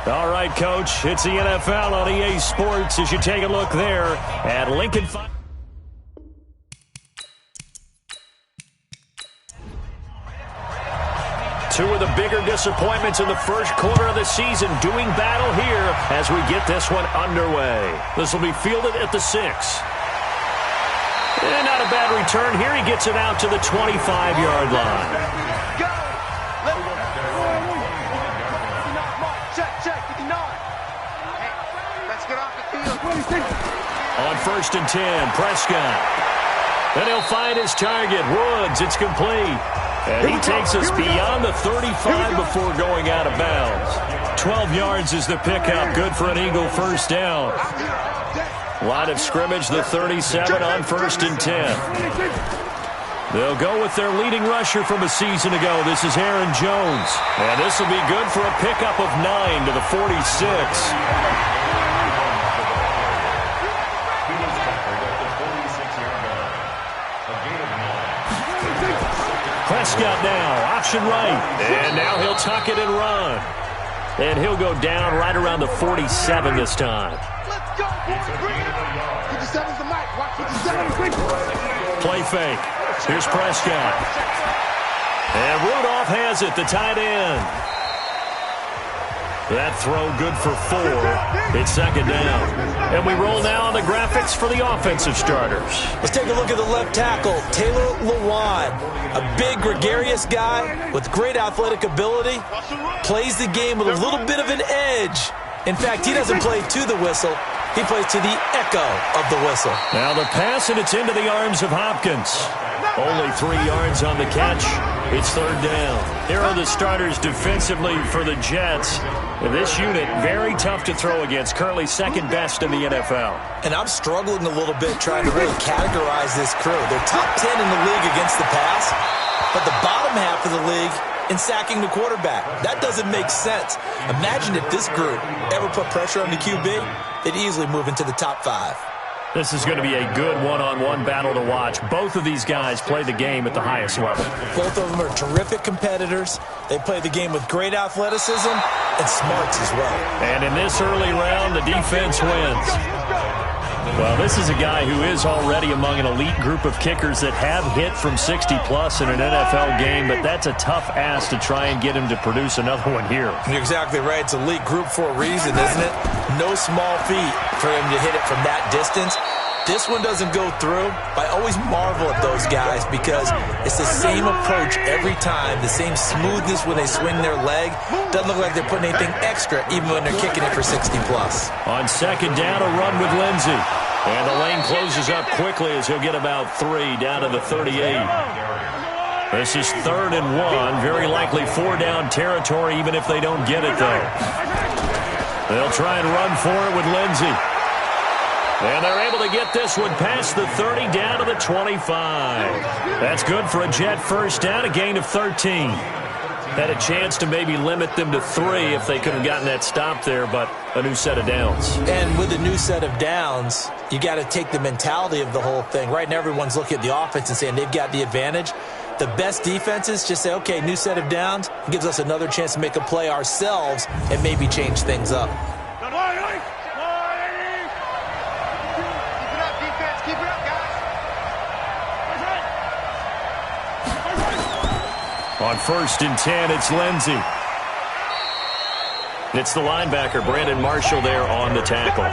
All right, Coach, it's the NFL on EA Sports as you take a look there at Lincoln. Two of the bigger disappointments in the first quarter of the season doing battle here as we get this one underway. This will be fielded at the 6. And not a bad return here. He gets it out to the 25-yard line. On 1st and 10, Prescott. And he'll find his target, Woods. It's complete. And he takes us beyond the 35 before going out of bounds. 12 yards is the pickup. Good for an Eagle first down. Line of scrimmage, the 37 on 1st and 10. They'll go with their leading rusher from a season ago. This is Aaron Jones. And this will be good for a pickup of 9 to the 46. Prescott now, option right. And now he'll tuck it and run. And he'll go down right around the 47 this time. Let's go, boys. Bring it on. 57's the mic. Watch 57. Play fake. Here's Prescott. And Rudolph has it, the tight end. That throw good for 4. It's second down. And we roll now on the graphics for the offensive starters. Let's take a look at the left tackle, Taylor Lewan. A big, gregarious guy with great athletic ability. Plays the game with a little bit of an edge. In fact, he doesn't play to the whistle. He plays to the echo of the whistle. Now the pass, and it's into the arms of Hopkins. Only 3 yards on the catch. It's third down. Here are the starters defensively for the Jets. This unit, very tough to throw against. Currently second best in the NFL. And I'm struggling a little bit trying to really categorize this crew. They're top 10 in the league against the pass, but the bottom half of the league in sacking the quarterback. That doesn't make sense. Imagine if this group ever put pressure on the QB, they'd easily move into the top 5. This is going to be a good one-on-one battle to watch. Both of these guys play the game at the highest level. Both of them are terrific competitors. They play the game with great athleticism and smarts as well. And in this early round, the defense wins. Well, this is a guy who is already among an elite group of kickers that have hit from 60-plus in an NFL game, but that's a tough ask to try and get him to produce another one here. You're exactly right. It's elite group for a reason, isn't it? No small feat for him to hit it from that distance. This one doesn't go through. I always marvel at those guys because it's the same approach every time, the same smoothness when they swing their leg. Doesn't look like they're putting anything extra even when they're kicking it for 60-plus. On second down, a run with Lindsey. And the lane closes up quickly as he'll get about 3 down to the 38. This is 3rd and 1. Very likely 4-down territory even if they don't get it, though. They'll try and run for it with Lindsey. And they're able to get this one past the 30 down to the 25. That's good for a Jet first down, a gain of 13. Had a chance to maybe limit them to 3 if they could have gotten that stop there, but a new set of downs. And with a new set of downs, you got to take the mentality of the whole thing. Right now everyone's looking at the offense and saying they've got the advantage. The best defenses just say, okay, new set of downs. It gives us another chance to make a play ourselves and maybe change things up. On 1st and 10, it's Lindsey. It's the linebacker, Brandon Marshall, there on the tackle.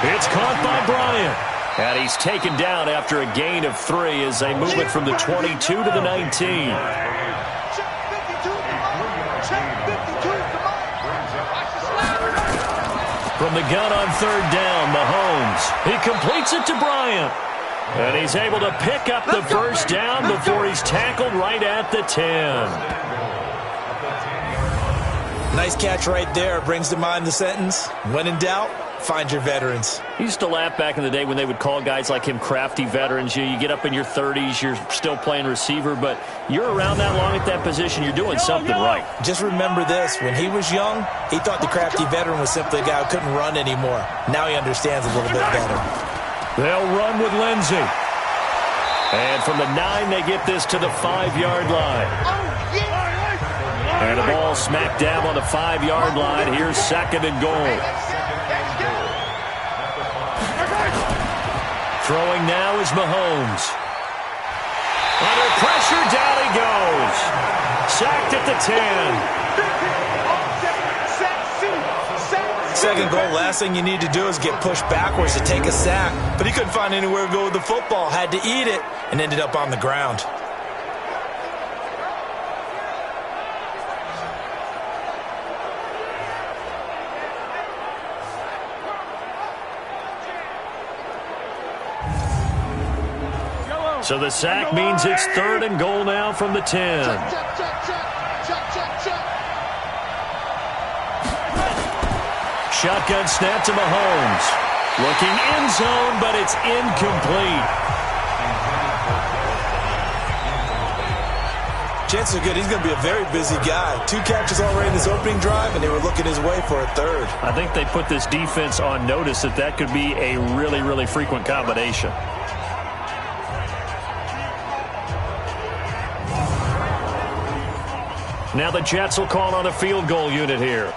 It's caught by Bryant. And he's taken down after a gain of 3 as they move it from the 22 to the 19. From the gun on 3rd down, Mahomes. He completes it to Bryant. And he's able to pick up the first down before he's tackled right at the 10. Nice catch right there. Brings to mind the sentence, when in doubt, find your veterans. He used to laugh back in the day when they would call guys like him crafty veterans. You get up in your 30s, you're still playing receiver, but you're around that long at that position, you're doing something right. Just remember this, when he was young, he thought the crafty veteran was simply a guy who couldn't run anymore. Now he understands a little bit better. They'll run with Lindsey. And from the 9, they get this to the 5-yard line. And the ball smack dab on the 5-yard line. Here's 2nd and goal. Throwing now is Mahomes. Under pressure, down he goes. Sacked at the 10. Second goal, last thing you need to do is get pushed backwards to take a sack. But he couldn't find anywhere to go with the football. Had to eat it and ended up on the ground. So the sack means it's 3rd and goal now from the 10. Shotgun snap to Mahomes. Looking end zone, but it's incomplete. Chances are good he's going to be a very busy guy. 2 catches already in his opening drive, and they were looking his way for a 3rd. I think they put this defense on notice that could be a really, really frequent combination. Now the Jets will call on a field goal unit here.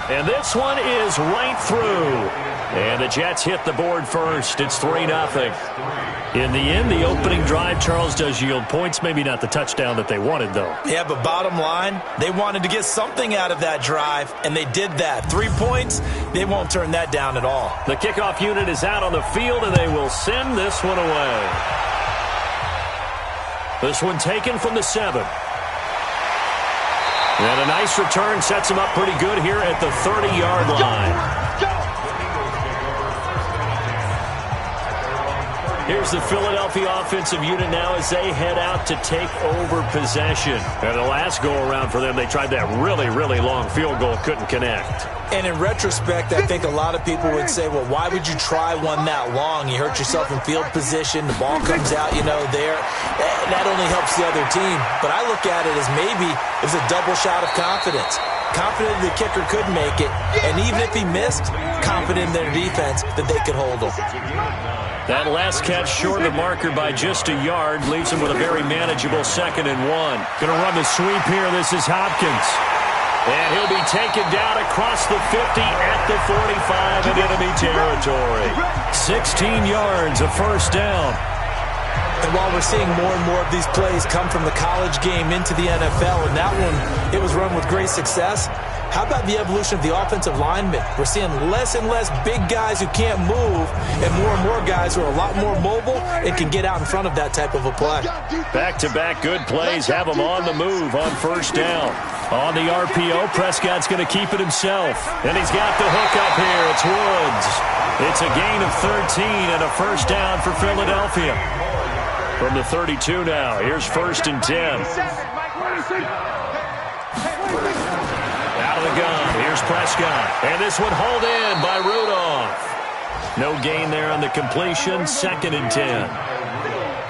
And this one is right through. And the Jets hit the board first. It's 3-0. In the end, the opening drive, Charles, does yield points. Maybe not the touchdown that they wanted, though. Yeah, but bottom line, they wanted to get something out of that drive, and they did that. 3 points, they won't turn that down at all. The kickoff unit is out on the field, and they will send this one away. This one taken from the 7. And a nice return sets him up pretty good here at the 30-yard line. Here's the Philadelphia offensive unit now as they head out to take over possession. And the last go-around for them, they tried that really, really long field goal, couldn't connect. And in retrospect, I think a lot of people would say, well, why would you try one that long? You hurt yourself in field position. The ball comes out, there. That only helps the other team. But I look at it as maybe it was a double shot of confidence. Confident the kicker could make it. And even if he missed, confident in their defense that they could hold him. That last catch short of the marker by just a yard leaves him with a very manageable 2nd and 1. Going to run the sweep here. This is Hopkins. And he'll be taken down across the 50 at the 45 in enemy territory. 16 yards, a first down. And while we're seeing more and more of these plays come from the college game into the NFL, and that one, it was run with great success, how about the evolution of the offensive linemen? We're seeing less and less big guys who can't move and more guys who are a lot more mobile and can get out in front of that type of a play. Back-to-back good plays have them on the move on first down. On the RPO, Prescott's going to keep it himself. And he's got the hook up here. It's Woods. It's a gain of 13 and a first down for Philadelphia. From the 32 now, here's 1st and 10. Out of the gun, here's Prescott. And this one hauled in by Rudolph. No gain there on the completion, 2nd and 10.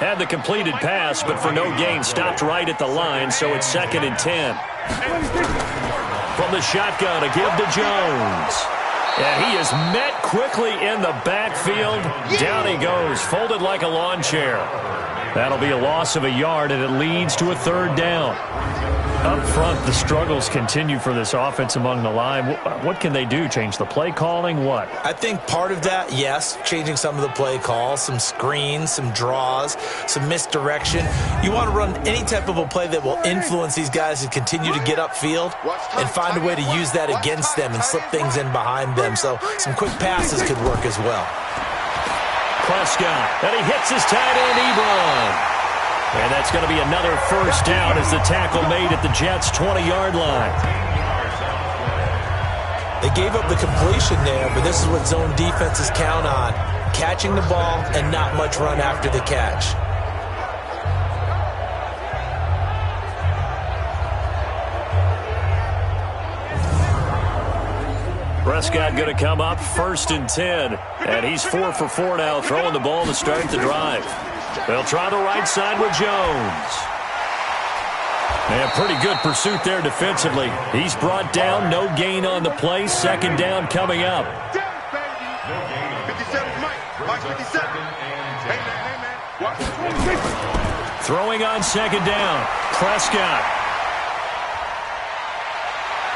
Had the completed pass, but for no gain, stopped right at the line, so it's 2nd and 10. From the shotgun, a give to Jones. And he is met quickly in the backfield. Down he goes, folded like a lawn chair. That'll be a loss of a yard, and it leads to a 3rd down. Up front, the struggles continue for this offense among the line. What can they do? Change the play calling? What? I think part of that, yes, changing some of the play calls, some screens, some draws, some misdirection. You want to run any type of a play that will influence these guys to continue to get upfield and find a way to use that against them and slip things in behind them. So some quick passes could work as well. Prescott, and he hits his tight end, Ebron. And that's going to be another first down as the tackle made at the Jets' 20-yard line. They gave up the completion there, but this is what zone defenses count on. Catching the ball and not much run after the catch. Prescott going to come up 1st and 10. And he's 4 for 4 now, throwing the ball to start the drive. They'll try the right side with Jones. And pretty good pursuit there defensively. He's brought down, no gain on the play. 2nd down coming up. 57 Mike. Throwing on second down. Prescott.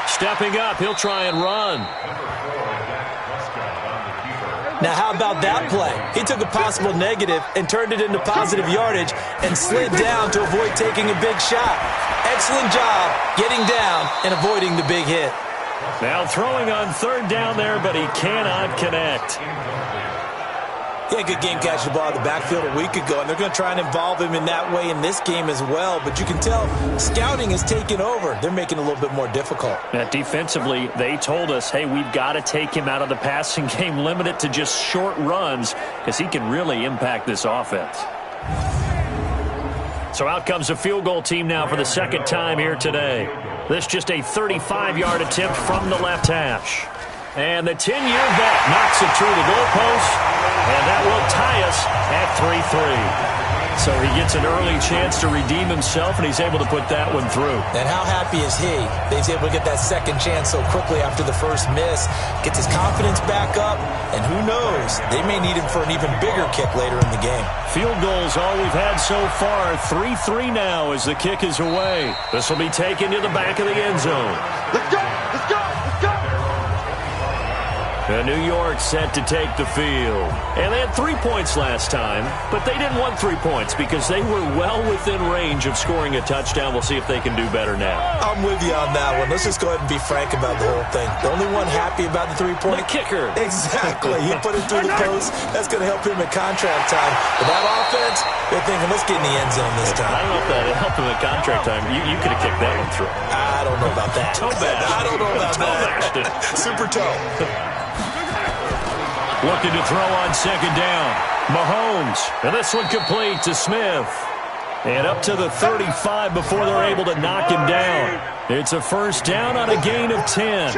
Stepping up, he'll try and run. Now, how about that play? He took a possible negative and turned it into positive yardage and slid down to avoid taking a big shot. Excellent job getting down and avoiding the big hit. Now throwing on third down there, but he cannot connect. He had a good game catching the ball in the backfield a week ago, and they're going to try and involve him in that way in this game as well. But you can tell scouting has taken over. They're making it a little bit more difficult. Now, defensively, they told us, hey, we've got to take him out of the passing game, limit it to just short runs, because he can really impact this offense. So out comes a field goal team now for the second time here today. This just a 35-yard attempt from the left hash. And the 10-year vet knocks it through the goalpost, and that will tie us at 3-3. So he gets an early chance to redeem himself, and he's able to put that one through. And how happy is he that he's able to get that second chance so quickly after the first miss, gets his confidence back up, and who knows, they may need him for an even bigger kick later in the game. Field goals all we've had so far. 3-3 now as the kick is away. This will be taken to the back of the end zone. Let's go! Let's go! Let's go! And New York set to take the field. And they had 3 points last time, but they didn't want 3 points because they were well within range of scoring a touchdown. We'll see if they can do better now. I'm with you on that one. Let's just go ahead and be frank about the whole thing. The only one happy about the 3-point. The kicker. Exactly. He put it through the post. That's going to help him at contract time. But that offense, they're thinking, let's get in the end zone this time. I don't know if that helped him at contract time. You could have kicked that one through. I don't know about that. Toe bashed. I don't know about Toe-bashed it. that. Super toe. Looking to throw on second down. Mahomes. And this one complete to Smith. And up to the 35 before they're able to knock him down. It's a first down on a gain of 10.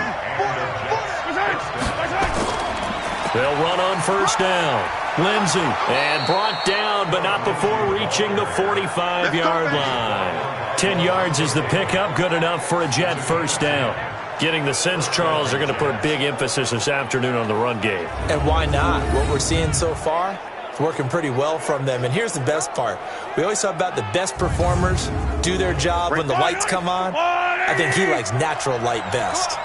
They'll run on first down. Lindsey. And brought down, but not before reaching the 45-yard line. 10 yards is the pickup. Good enough for a Jet first down. Getting the sense, Charles, are going to put a big emphasis this afternoon on the run game. And why not? What we're seeing so far, it's working pretty well from them. And here's the best part. We always talk about the best performers do their job when the lights come on. I think he likes natural light best.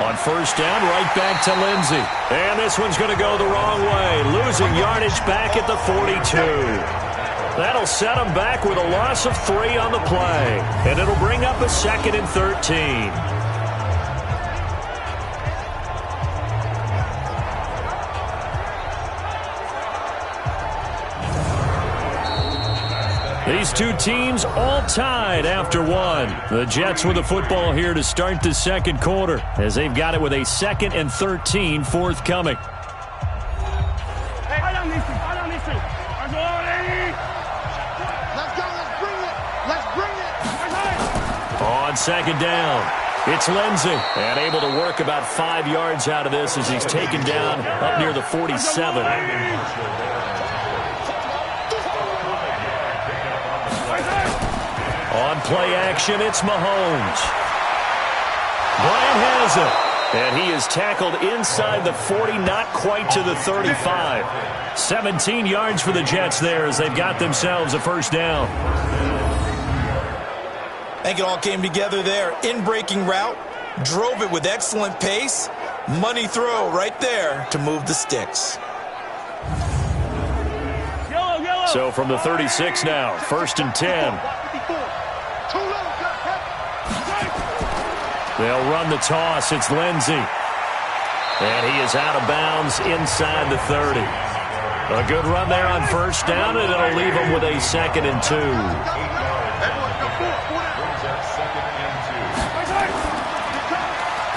On first down, right back to Lindsey. And this one's going to go the wrong way. Losing yardage back at the 42. That'll set them back with a loss of 3 on the play. And it'll bring up a 2nd and 13. These two teams all tied after 1. The Jets with the football here to start the second quarter as they've got it with a 2nd and 13 forthcoming. On second down, it's Lindsey. And able to work about 5 yards out of this as he's taken down up near the 47. On play action, it's Mahomes. Bryant has it. And he is tackled inside the 40, not quite to the 35. 17 yards for the Jets there as they've got themselves a first down. I think it all came together there. In-breaking route, drove it with excellent pace. Money throw right there to move the sticks. So from the 36 now, 1st and 10. They'll run the toss. It's Lindsey. And he is out of bounds inside the 30. A good run there on first down, and it'll leave him with a 2nd and 2.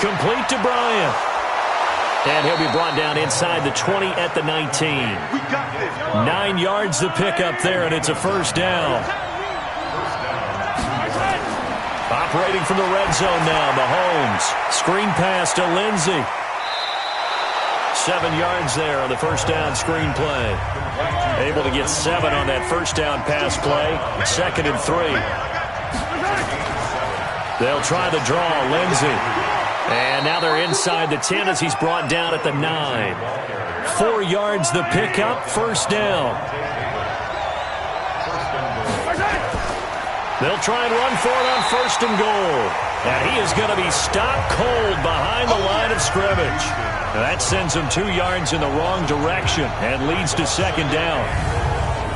Complete to Bryant. And he'll be brought down inside the 20 at the 19. 9 yards to pick up there, and it's a first down. Operating from the red zone now, Mahomes. Screen pass to Lindsey. 7 yards there on the first down screen play. Able to get 7 on that first down pass play. 2nd and 3. They'll try the draw. Lindsey. And now they're inside the 10 as he's brought down at the 9. 4 yards the pickup, first down. They'll try and run for it on first and goal. And he is going to be stopped cold behind the line of scrimmage. That sends him 2 yards in the wrong direction and leads to second down.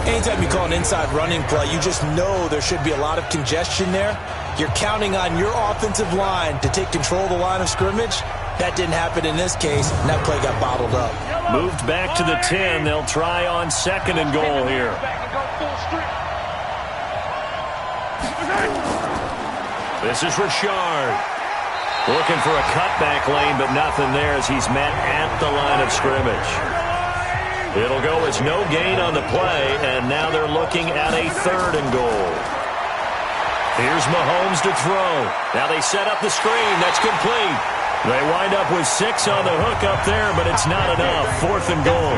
Anytime you call an inside running play, you just know there should be a lot of congestion there. You're counting on your offensive line to take control of the line of scrimmage. That didn't happen in this case, and that play got bottled up. Moved back to the 10. They'll try on second and goal here. This is Richard. Looking for a cutback lane, but nothing there as he's met at the line of scrimmage. It'll go as no gain on the play, and now they're looking at a third and goal. Here's Mahomes to throw. Now they set up the screen. That's complete. They wind up with 6 on the hook up there, but it's not enough. Fourth and goal.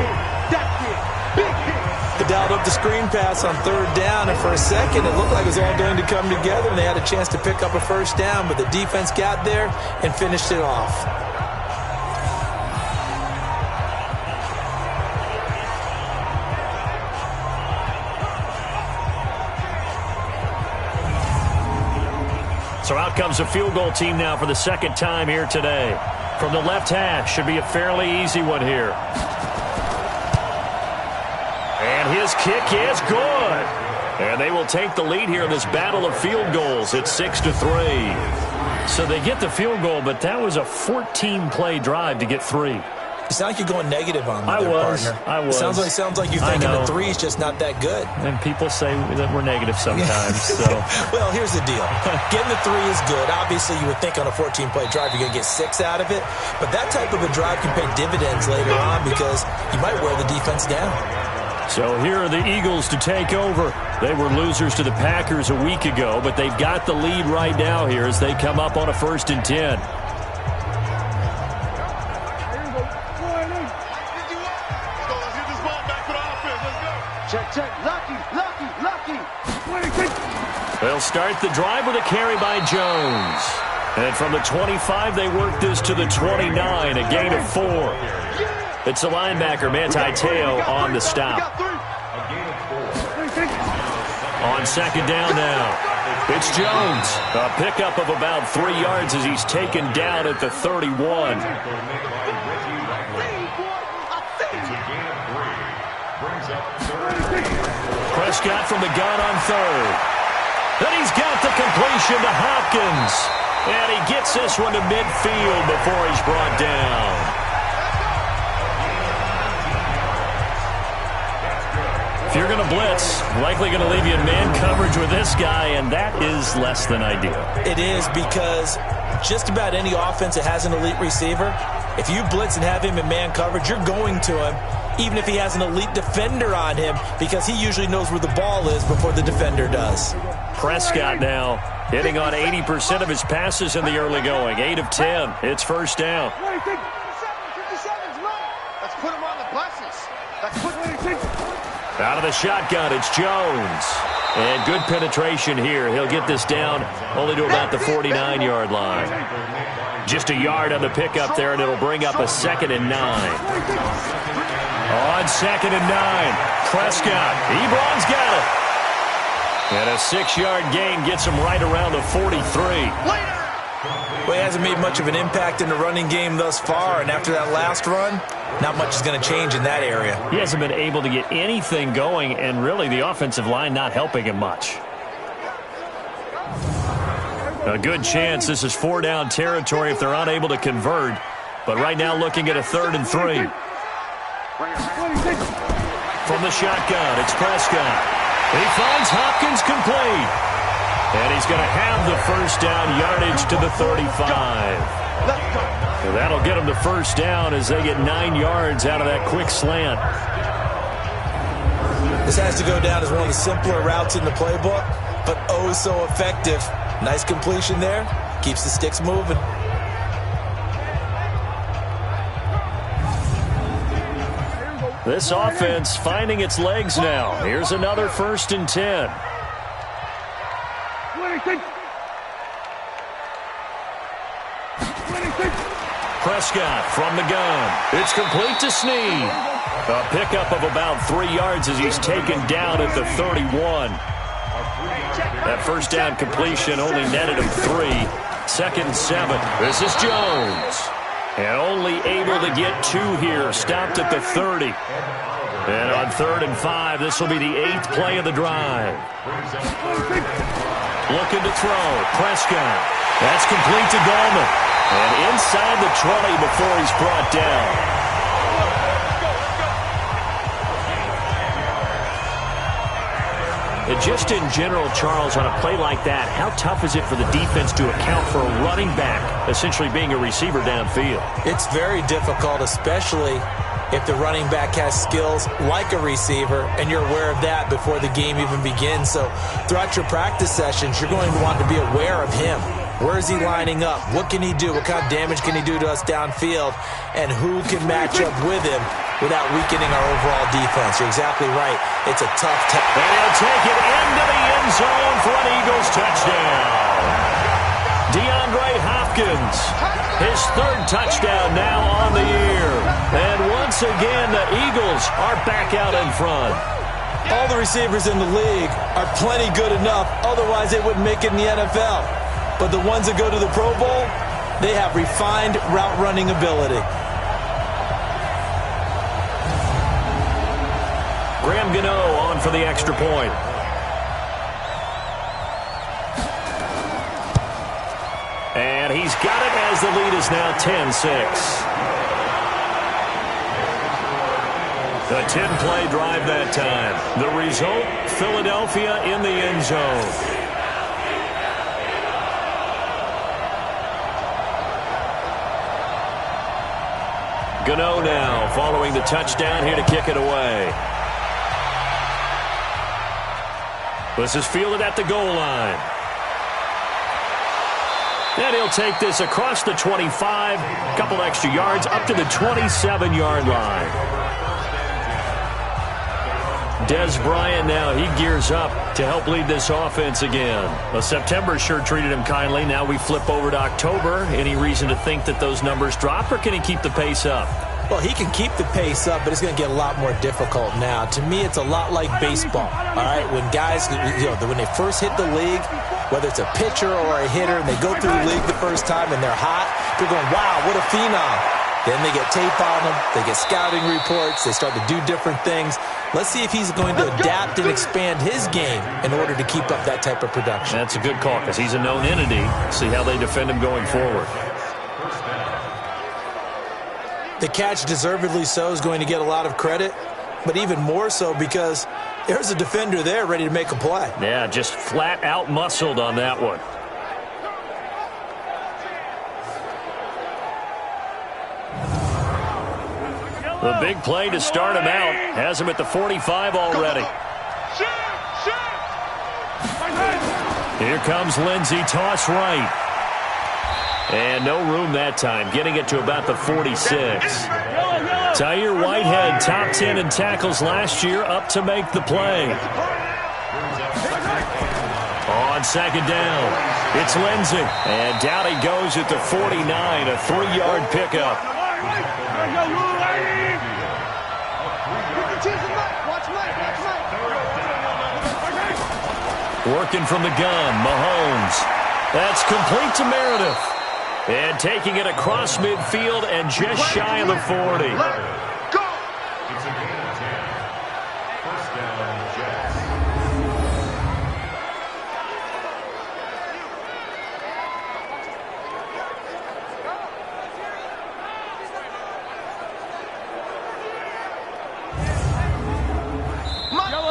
They dialed up the screen pass on third down, and for a second it looked like it was all going to come together, and they had a chance to pick up a first down, but the defense got there and finished it off. So out comes a field goal team now for the second time here today. From the left hash, should be a fairly easy one here. And his kick is good. And they will take the lead here in this battle of field goals. It's 6-3. So they get the field goal, but that was a 14-play drive to get 3. You sound like you're going negative on me, partner. I was. Sounds like you're thinking the 3 is just not that good. And people say that we're negative sometimes. So. Well, here's the deal. Getting the 3 is good. Obviously, you would think on a 14-play drive you're going to get 6 out of it. But that type of a drive can pay dividends later on because you might wear the defense down. So here are the Eagles to take over. They were losers to the Packers a week ago, but they've got the lead right now here as they come up on a 1st and 10. Check. Lucky. They'll start the drive with a carry by Jones. And from the 25, they work this to the 29, a gain of 4. It's the linebacker, Manti Te'o, on the stop. On second down now, it's Jones. A pickup of about 3 yards as he's taken down at the 31. Prescott from the gun on third. Then he's got the completion to Hopkins. And he gets this one to midfield before he's brought down. If you're going to blitz, likely going to leave you in man coverage with this guy, and that is less than ideal. It is because just about any offense that has an elite receiver, if you blitz and have him in man coverage, you're going to him, even if he has an elite defender on him, because he usually knows where the ball is before the defender does. Prescott now hitting on 80% of his passes in the early going. 8 of 10. It's first down. Let's put him on the buses. Out of the shotgun, it's Jones. And good penetration here. He'll get this down only to about the 49-yard line. Just a yard on the pickup there, and it'll bring up a 2nd and 9. On 2nd and 9, Prescott. Ebron's got it. And a 6-yard gain gets him right around the 43. Well, he hasn't made much of an impact in the running game thus far, and after that last run, not much is going to change in that area. He hasn't been able to get anything going, and really the offensive line not helping him much. A good chance this is 4-down territory if they're unable to convert, but right now looking at a 3rd and 3. From the shotgun, it's Prescott. He finds Hopkins complete. And he's going to have the first down yardage to the 35. So that'll get him the first down as they get 9 yards out of that quick slant. This has to go down as one of the simpler routes in the playbook, but oh so effective. Nice completion there. Keeps the sticks moving. This offense finding its legs now. Here's another 1st and 10. Prescott from the gun. It's complete to Snead. A pickup of about 3 yards as he's taken down at the 31. That first down completion only netted him 3. 2nd and 7. This is Jones. And only able to get 2 here. Stopped at the 30. And on 3rd and 5, this will be the 8th play of the drive. Looking to throw. Prescott. That's complete to Gallman. And inside the 20 before he's brought down. And just in general, Charles, on a play like that, how tough is it for the defense to account for a running back essentially being a receiver downfield? It's very difficult, especially if the running back has skills like a receiver, and you're aware of that before the game even begins. So throughout your practice sessions, you're going to want to be aware of him. Where is he lining up? What can he do? What kind of damage can he do to us downfield? And who can match up with him without weakening our overall defense? You're exactly right. It's a tough test. And he'll take it into the end zone for an Eagles touchdown. DeAndre Hopkins, his 3rd touchdown now on the year. And once again, the Eagles are back out in front. All the receivers in the league are plenty good enough. Otherwise, they wouldn't make it in the NFL. But the ones that go to the Pro Bowl, they have refined route running ability. Graham Gano on for the extra point. And he's got it as the lead is now 10-6. The 10-play drive that time. The result, Philadelphia in the end zone. Gano now following the touchdown here to kick it away. This is fielded at the goal line. And he'll take this across the 25, a couple extra yards, up to the 27-yard line. Dez Bryant now, he gears up to help lead this offense again. Well, September sure treated him kindly. Now we flip over to October. Any reason to think that those numbers drop, or can he keep the pace up? Well, he can keep the pace up, but it's going to get a lot more difficult now. To me, it's a lot like baseball, all right? When guys, when they first hit the league, whether it's a pitcher or a hitter, and they go through the league the first time and they're hot, they're going, wow, what a phenom. Then they get tape on them, they get scouting reports, they start to do different things. Let's see if he's going to adapt and expand his game in order to keep up that type of production. That's a good call because he's a known entity. See how they defend him going forward. The catch, deservedly so, is going to get a lot of credit, but even more so because there's a defender there ready to make a play. Yeah, just flat out muscled on that one. The big play to start him out has him at the 45 already. Here comes Lindsey, toss right. And no room that time, getting it to about the 46. Tahir Whitehead, top 10 in tackles last year, up to make the play. On 2nd down, it's Lindsey. And down he goes at the 49, a 3-yard pickup. Working from the gun, Mahomes. That's complete to Meredith. And taking it across midfield and just shy of the 40.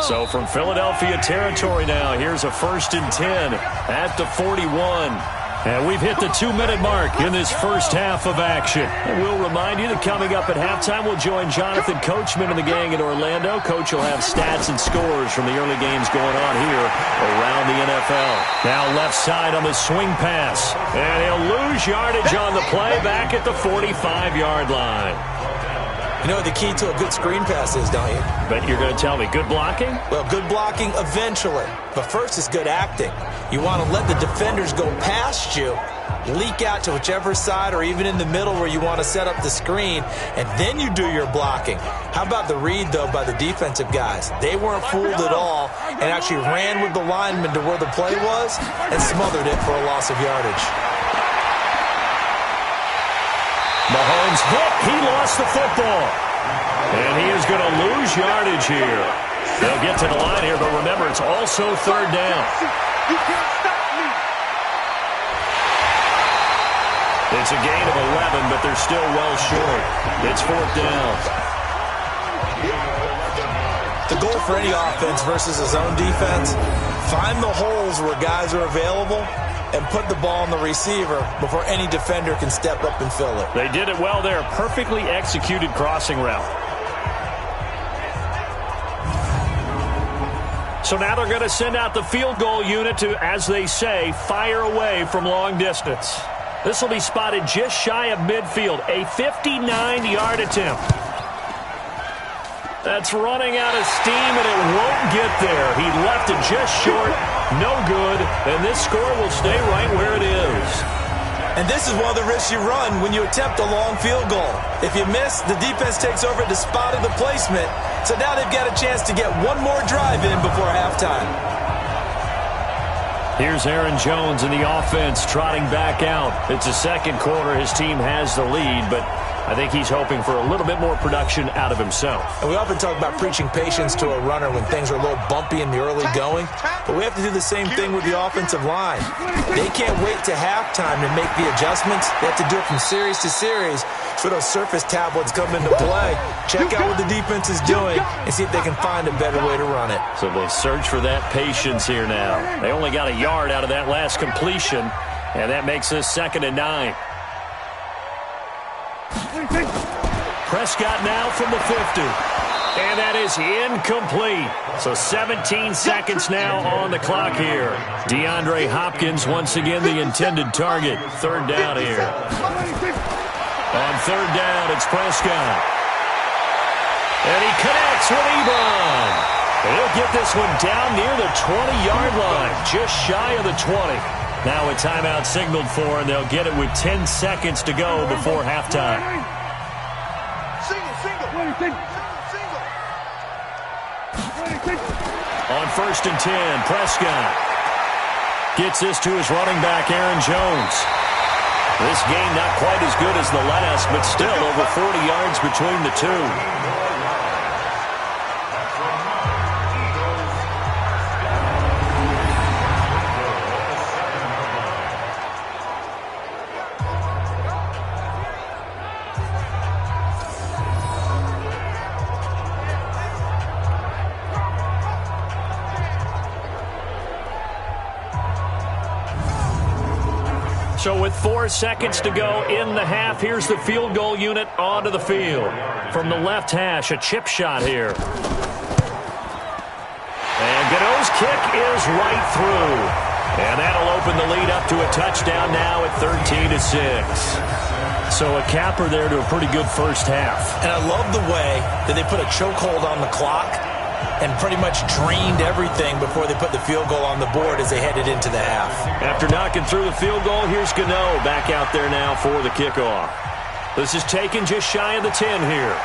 So from Philadelphia territory now, here's a 1st and 10 at the 41. And we've hit the 2-minute mark in this first half of action. And we'll remind you that coming up at halftime, we'll join Jonathan Coachman and the gang in Orlando. Coach will have stats and scores from the early games going on here around the NFL. Now left side on the swing pass. And he'll lose yardage on the play back at the 45-yard line. You know what the key to a good screen pass is, don't you? Bet you're going to tell me. Good blocking? Well, good blocking eventually. But first is good acting. You want to let the defenders go past you leak out to whichever side or even in the middle where you want to set up the screen, and then you do your blocking. How about the read, though, by the defensive guys? They weren't fooled at all and actually ran with the lineman to where the play was and smothered it for a loss of yardage. Mahomes hit. He lost the football. And he is going to lose yardage here. They'll get to the line here, but remember, it's also third down. You can't stop me. It's a gain of 11, but they're still well short. It's fourth down. The goal for any offense versus a zone defense, find the holes where guys are available and put the ball on the receiver before any defender can step up and fill it. They did it well there. Perfectly executed crossing route. So now they're going to send out the field goal unit to, as they say, fire away from long distance. This will be spotted just shy of midfield. A 59-yard attempt. That's running out of steam, and it won't get there. He left it just short. No good. And this score will stay right where it is. And this is one of the risks you run when you attempt a long field goal. If you miss, the defense takes over at the spot of the placement. So now they've got a chance to get one more drive in before halftime. Here's Aaron Jones in the offense trotting back out. It's the second quarter. His team has the lead, but I think he's hoping for a little bit more production out of himself. And we often talk about preaching patience to a runner when things are a little bumpy in the early going, but we have to do the same thing with the offensive line. They can't wait to halftime to make the adjustments. They have to do it from series to series so those surface tablets come into play. Check out what the defense is doing and see if they can find a better way to run it. So they search for that patience here now. They only got a yard out of that last completion, and that makes this 2nd and 9. Prescott now from the 50. And that is incomplete. So 17 seconds now on the clock here. DeAndre Hopkins once again the intended target. Third down here. On third down, it's Prescott. And he connects with Ebron. He'll get this one down near the 20-yard line, just shy of the 20. Now a timeout signaled for, and they'll get it with 10 seconds to go before halftime. On 1st and 10, Prescott gets this to his running back, Aaron Jones. This game not quite as good as the last, but still over 40 yards between the two. So with 4 seconds to go in the half, here's the field goal unit onto the field. From the left hash, a chip shot here. And Godot's kick is right through. And that'll open the lead up to a touchdown now at 13-6. So a capper there to a pretty good first half. And I love the way that they put a chokehold on the clock and pretty much drained everything before they put the field goal on the board as they headed into the half. After knocking through the field goal, here's Gano back out there now for the kickoff. This is taken just shy of the 10 here.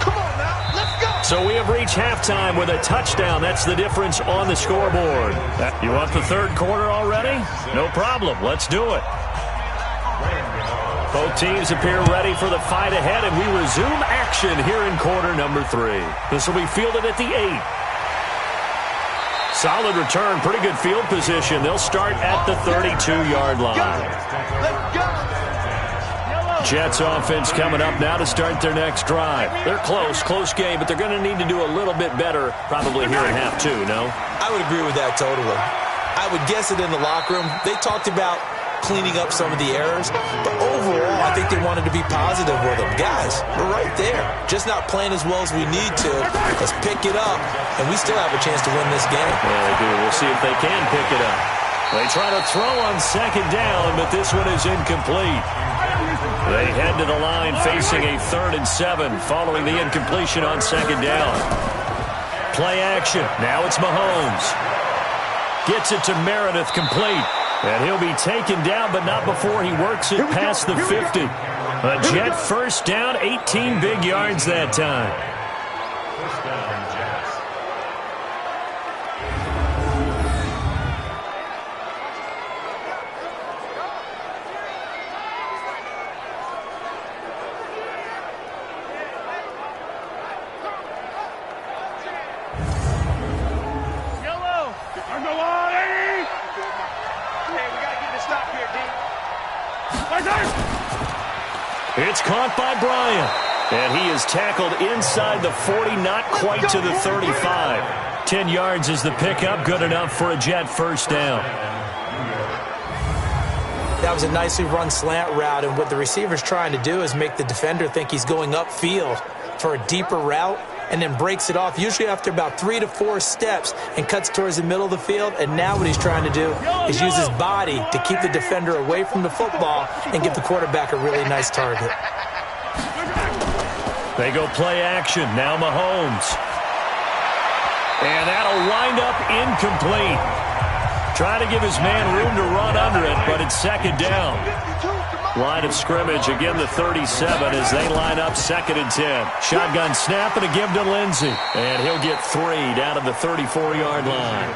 Come on now, let's go. So we have reached halftime with a touchdown. That's the difference on the scoreboard. You want the third quarter already? No problem. Let's do it. Both teams appear ready for the fight ahead, and we resume action here in quarter number 3. This will be fielded at the 8. Solid return, pretty good field position. They'll start at the 32-yard line. Jets offense coming up now to start their next drive. They're close game, but they're going to need to do a little bit better probably here in half 2, no? I would agree with that totally. I would guess it in the locker room. They talked about cleaning up some of the errors, but overall, I think they wanted to be positive with them. Guys, we're right there. Just not playing as well as we need to. Let's pick it up, and we still have a chance to win this game. Yeah, they do. We'll see if they can pick it up. They try to throw on second down, but this one is incomplete. They head to the line facing a 3rd and 7 following the incompletion on second down. Play action. Now it's Mahomes. Gets it to Meredith, complete. And he'll be taken down, but not before he works it past the 50. A Jet first down, 18 big yards that time. First down, Jets. It's caught by Bryant, and he is tackled inside the 40, not quite to the 35. 10 yards is the pickup, good enough for a Jet first down. That was a nicely run slant route, and what the receiver's trying to do is make the defender think he's going upfield for a deeper route, and then breaks it off, usually after about 3 to 4 steps, and cuts towards the middle of the field. And now what he's trying to do is use his body to keep the defender away from the football and give the quarterback a really nice target. They go play action. Now Mahomes. And that'll wind up incomplete. Trying to give his man room to run under it, but it's second down. Line of scrimmage, again the 37 as they line up 2nd and 10. Shotgun snap and a give to Lindsey. And he'll get 3 down to the 34-yard line.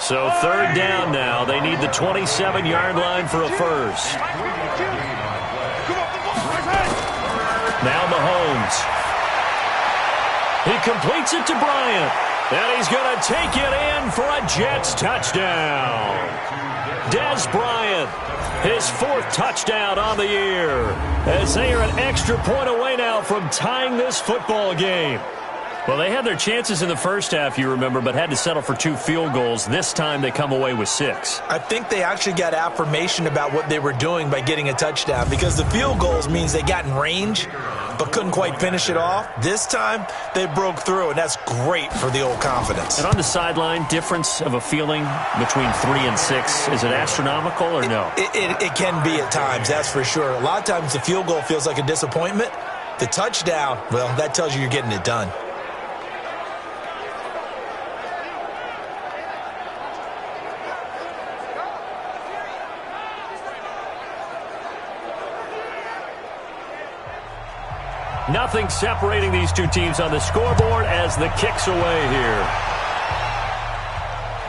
So 3rd down now. They need the 27-yard line for a first. Now Mahomes. He completes it to Bryant. And he's going to take it in for a Jets touchdown. Dez Bryant, his 4th touchdown on the year, as they are an extra point away now from tying this football game. Well, they had their chances in the first half, you remember, but had to settle for 2 field goals. This time they come away with 6. I think they actually got affirmation about what they were doing by getting a touchdown, because the field goals means they got in range but couldn't quite finish it off. This time they broke through, and that's great for the old confidence. And on the sideline, difference of a feeling between 3 and 6, is it astronomical or no? It can be at times, that's for sure. A lot of times the field goal feels like a disappointment. The touchdown, well, that tells you you're getting it done. Nothing separating these two teams on the scoreboard as the kick's away here.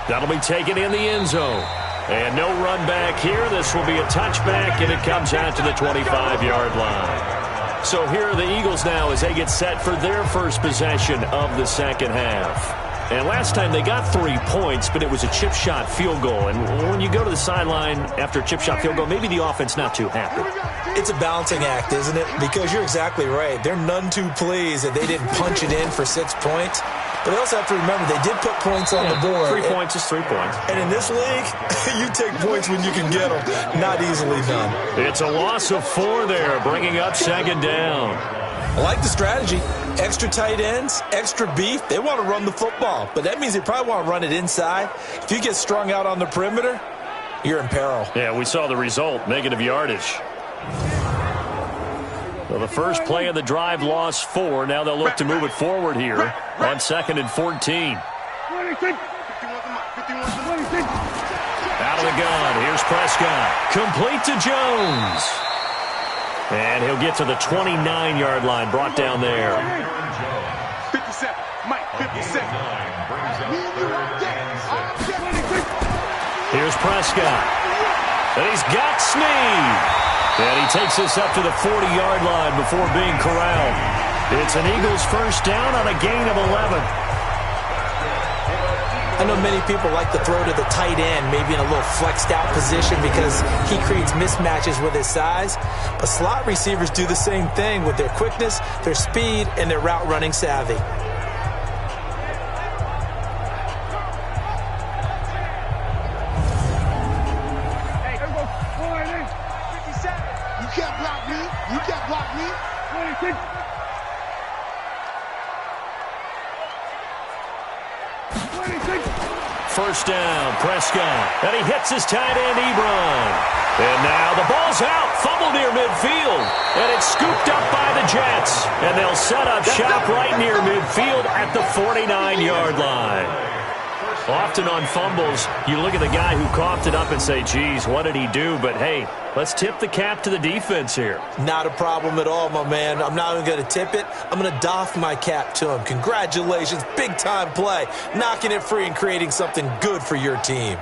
That'll be taken in the end zone. And no run back here. This will be a touchback, and it comes out to the 25-yard line. So here are the Eagles now as they get set for their first possession of the second half. And last time they got 3 points, but it was a chip shot field goal. And when you go to the sideline after a chip shot field goal, maybe the offense not too happy. It's a balancing act, isn't it? Because you're exactly right. They're none too pleased that they didn't punch it in for 6 points. But they also have to remember they did put points on the board. 3 points is 3 points. And in this league, you take points when you can get them. Not easily done. It's a loss of 4 there, bringing up 2nd down. I like the strategy. Extra tight ends, extra beef. They want to run the football, but that means they probably want to run it inside. If you get strung out on the perimeter, you're in peril. Yeah, we saw the result, negative yardage. Well, the first play of the drive lost 4. Now they'll look to move it forward here on 2nd and 14. Out of the gun. Here's Prescott. Complete to Jones. And he'll get to the 29-yard line, brought down there. 57. Mike, 57. Here's Prescott. And he's got Snead. And he takes this up to the 40-yard line before being corralled. It's an Eagles first down on a gain of 11. I know many people like to throw to the tight end, maybe in a little flexed out position because he creates mismatches with his size. But slot receivers do the same thing with their quickness, their speed, and their route running savvy. First down, Prescott. And he hits his tight end, Ebron. And now the ball's out. Fumble near midfield. And it's scooped up by the Jets. And they'll set up shop right near midfield at the 49-yard line. Often on fumbles, you look at the guy who coughed it up and say, geez, what did he do? But, hey, let's tip the cap to the defense here. Not a problem at all, my man. I'm not even going to tip it. I'm going to doff my cap to him. Congratulations. Big-time play. Knocking it free and creating something good for your team.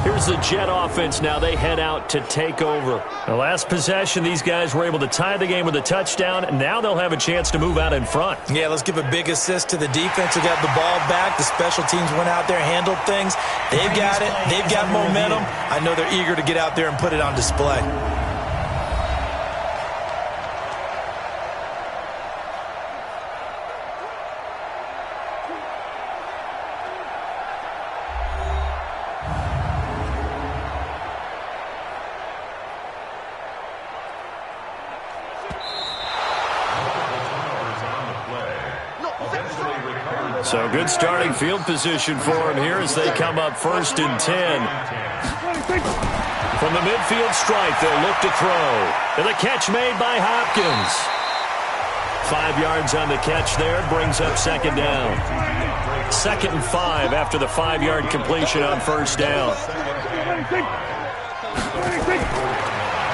Here's the Jet offense now. They head out to take over. The last possession, these guys were able to tie the game with a touchdown, and now they'll have a chance to move out in front. Yeah, let's give a big assist to the defense who got the ball back. The special teams went out there, handled things. They've got it. They've got momentum. I know they're eager to get out there and put it on display. So good starting field position for him here as they come up 1st and 10. From the midfield stripe, they'll look to throw. And the catch made by Hopkins. 5 yards on the catch there, brings up 2nd down. 2nd and 5 after the 5-yard completion on 1st down.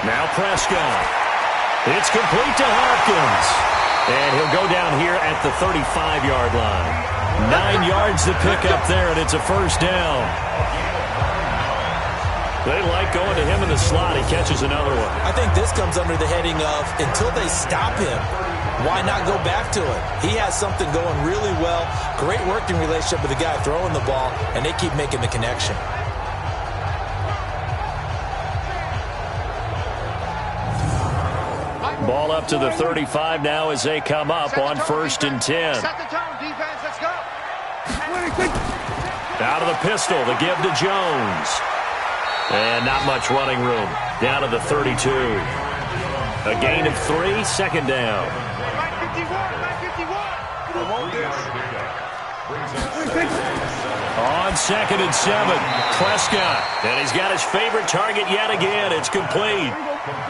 Now Prescott. It's complete to Hopkins. And he'll go down here at the 35-yard line. 9 yards to pick up there, and it's a 1st down. They like going to him in the slot. He catches another one. I think this comes under the heading of until they stop him, why not go back to it? He has something going really well. Great working relationship with the guy throwing the ball, and they keep making the connection. Ball up to the 35 now as they come up on 1st and 10. Set the tone, defense. Let's go. Out of the pistol, the give to Jones. And not much running room. Down to the 32. A gain of 3, 2nd down. 951. On 2nd and 7, Prescott. And he's got his favorite target yet again. It's complete.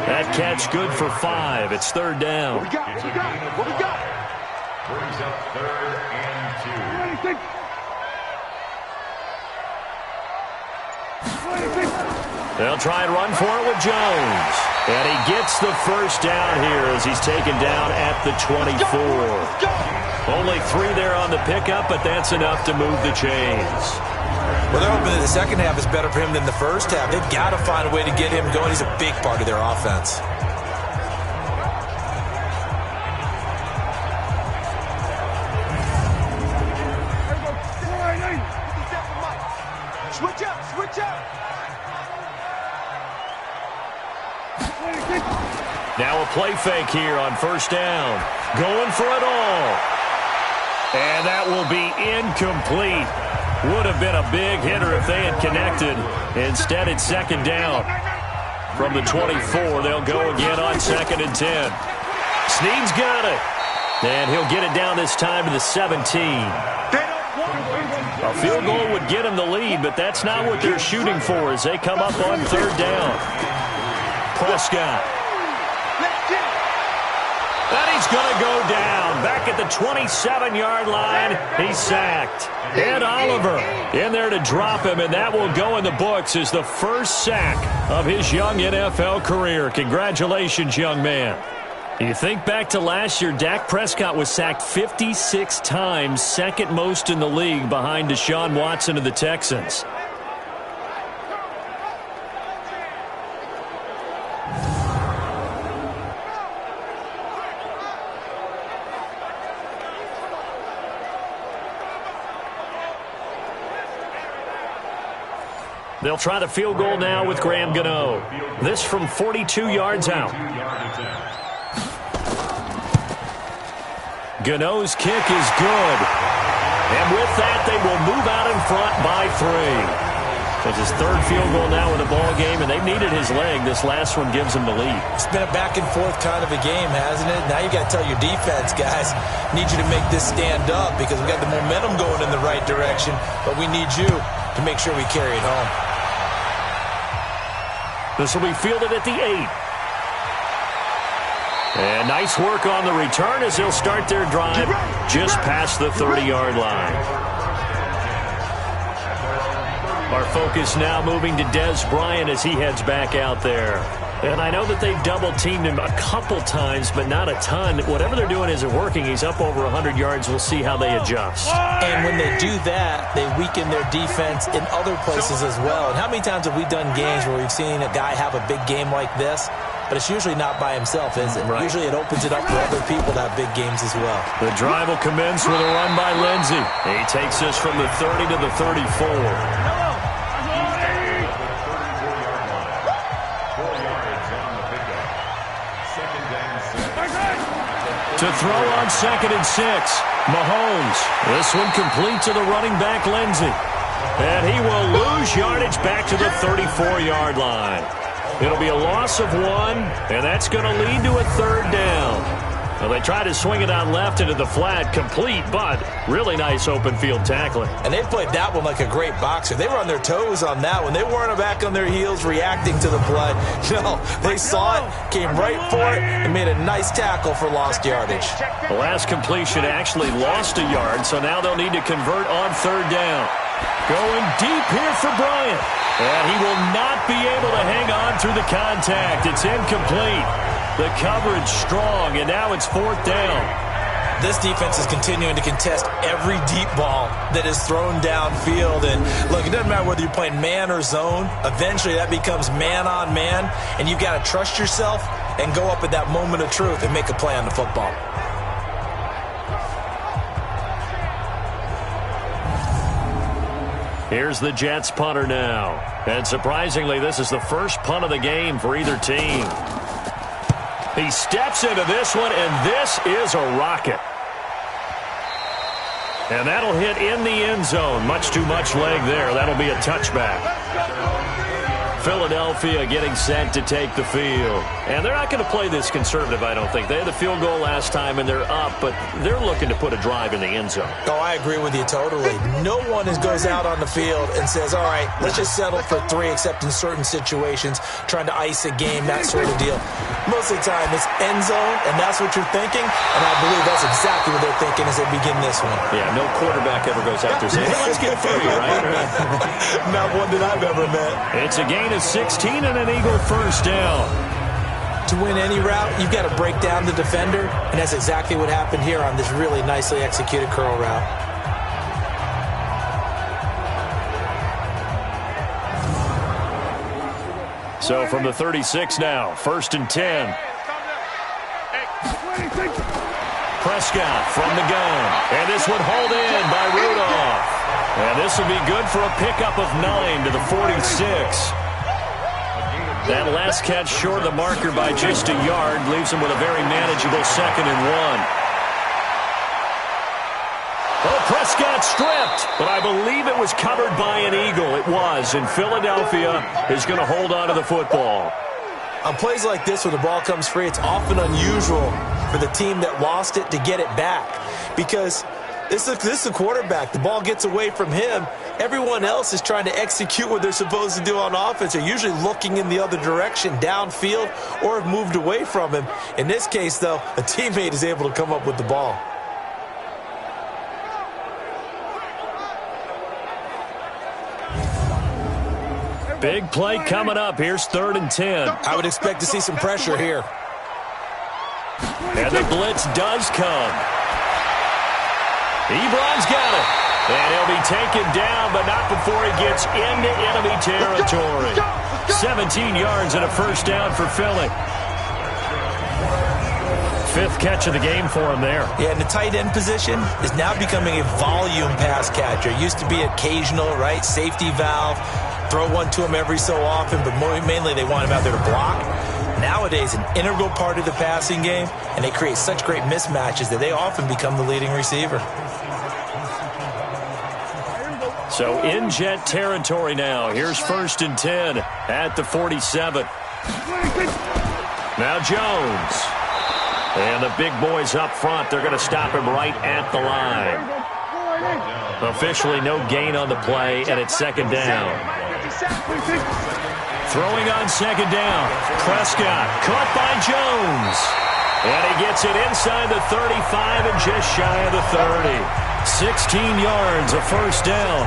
That catch good for 5. It's 3rd down. What we got? What we got? Brings up 3rd and 2. They'll try and run for it with Jones. And he gets the 1st down here as he's taken down at the 24. Only 3 there on the pickup, but that's enough to move the chains. Well, they're hoping that the second half is better for him than the first half. They've got to find a way to get him going. He's a big part of their offense. Switch up, switch up. Now a play fake here on 1st down. Going for it all. And that will be incomplete. Would have been a big hitter if they had connected. Instead, it's 2nd down. From the 24, they'll go again on 2nd and 10. Snead's got it. And he'll get it down this time to the 17. A field goal would get him the lead, but that's not what they're shooting for as they come up on 3rd down. Prescott. And he's going to go down. Back at the 27-yard line, he's sacked. Ed Oliver in there to drop him, and that will go in the books as the first sack of his young NFL career. Congratulations, young man. You think back to last year, Dak Prescott was sacked 56 times, 2nd most in the league behind Deshaun Watson of the Texans. They'll try the field goal now with Graham Gano. This from 42 yards out. Gano's kick is good. And with that, they will move out in front by 3. It's his 3rd field goal now in the ball game, and they've needed his leg. This last one gives him the lead. It's been a back-and-forth kind of a game, hasn't it? Now you got to tell your defense, guys, need you to make this stand up because we got the momentum going in the right direction, but we need you to make sure we carry it home. This will be fielded at the 8. And nice work on the return as they'll start their drive just past the 30-yard line. Our focus now moving to Dez Bryant as he heads back out there. And I know that they've double-teamed him a couple times, but not a ton. Whatever they're doing isn't working. He's up over 100 yards. We'll see how they adjust. And when they do that, they weaken their defense in other places as well. And how many times have we done games where we've seen a guy have a big game like this, but it's usually not by himself, is it? Right. Usually it opens it up for other people to have big games as well. The drive will commence with a run by Lindsey. He takes us from the 30 to the 34. To throw on 2nd and 6. Mahomes. This one complete to the running back, Lindsey. And he will lose yardage back to the 34-yard line. It'll be a loss of 1, and that's going to lead to a 3rd down. Well, they try to swing it out left into the flat, complete, but really nice open field tackling. And they played that one like a great boxer. They were on their toes on that one. They weren't back on their heels reacting to the play. No, they saw it, came right for it, and made a nice tackle for lost yardage. The last completion actually lost a yard, so now they'll need to convert on 3rd down. Going deep here for Bryant. And he will not be able to hang on through the contact. It's incomplete. The coverage strong, and now it's 4th down. This defense is continuing to contest every deep ball that is thrown downfield. And look, it doesn't matter whether you're playing man or zone. Eventually that becomes man on man, and you've got to trust yourself and go up at that moment of truth and make a play on the football. Here's the Jets punter now. And surprisingly, this is the first punt of the game for either team. He steps into this one, and this is a rocket. And that'll hit in the end zone. Much too much leg there. That'll be a touchback. Philadelphia getting set to take the field. And they're not going to play this conservative, I don't think. They had the field goal last time, and they're up, but they're looking to put a drive in the end zone. Oh, I agree with you totally. No one goes out on the field and says, all right, let's just settle for 3, except in certain situations, trying to ice a game, that sort of deal. Most of the time, it's end zone, and that's what you're thinking, and I believe that's exactly what they're thinking as they begin this one. Yeah, no quarterback ever goes out there saying, hey, let's get 3, right? Not one that I've ever met. It's a gain of 16 and an Eagle first down. To win any route, you've got to break down the defender, and that's exactly what happened here on this really nicely executed curl route. So from the 36 now, 1st and 10. Prescott from the gun. And this one hauled in by Rudolph. And this will be good for a pickup of 9 to the 46. That last catch short of the marker by just a yard leaves him with a very manageable 2nd and 1. Oh, Prescott stripped, but I believe it was covered by an Eagle. It was, and Philadelphia is going to hold on to the football. On plays like this where the ball comes free, it's often unusual for the team that lost it to get it back because this is the quarterback. The ball gets away from him. Everyone else is trying to execute what they're supposed to do on offense. They're usually looking in the other direction, downfield, or have moved away from him. In this case, though, a teammate is able to come up with the ball. Big play coming up. Here's 3rd and 10. I would expect to see some pressure here. And the blitz does come. Ebron's got it. And he'll be taken down, but not before he gets into enemy territory. 17 yards and a first down for Philly. 5th catch of the game for him there. Yeah, and the tight end position is now becoming a volume pass catcher. It used to be occasional, right? Safety valve. Throw one to him every so often, but mainly they want him out there to block. Nowadays, an integral part of the passing game, and they create such great mismatches that they often become the leading receiver. So in Jet territory now. Here's 1st and 10 at the 47. Now Jones. And the big boys up front, they're going to stop him right at the line. Officially no gain on the play, and it's 2nd down. Throwing on 2nd down. Prescott caught by Jones. And he gets it inside the 35 and just shy of the 30. 16 yards, a first down.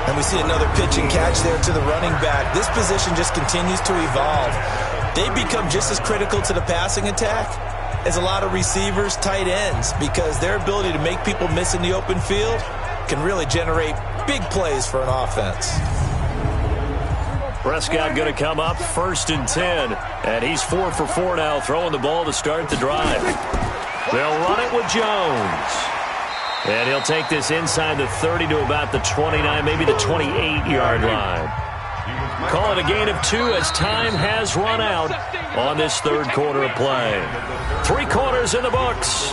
And we see another pitch and catch there to the running back. This position just continues to evolve. They become just as critical to the passing attack as a lot of receivers, tight ends, because their ability to make people miss in the open field can really generate big plays for an offense. Prescott going to come up 1st and 10. And he's 4 for 4 now, throwing the ball to start the drive. They'll run it with Jones. And he'll take this inside the 30 to about the 29, maybe the 28-yard line. Call it a gain of 2 as time has run out on this third quarter of play. 3 quarters in the books.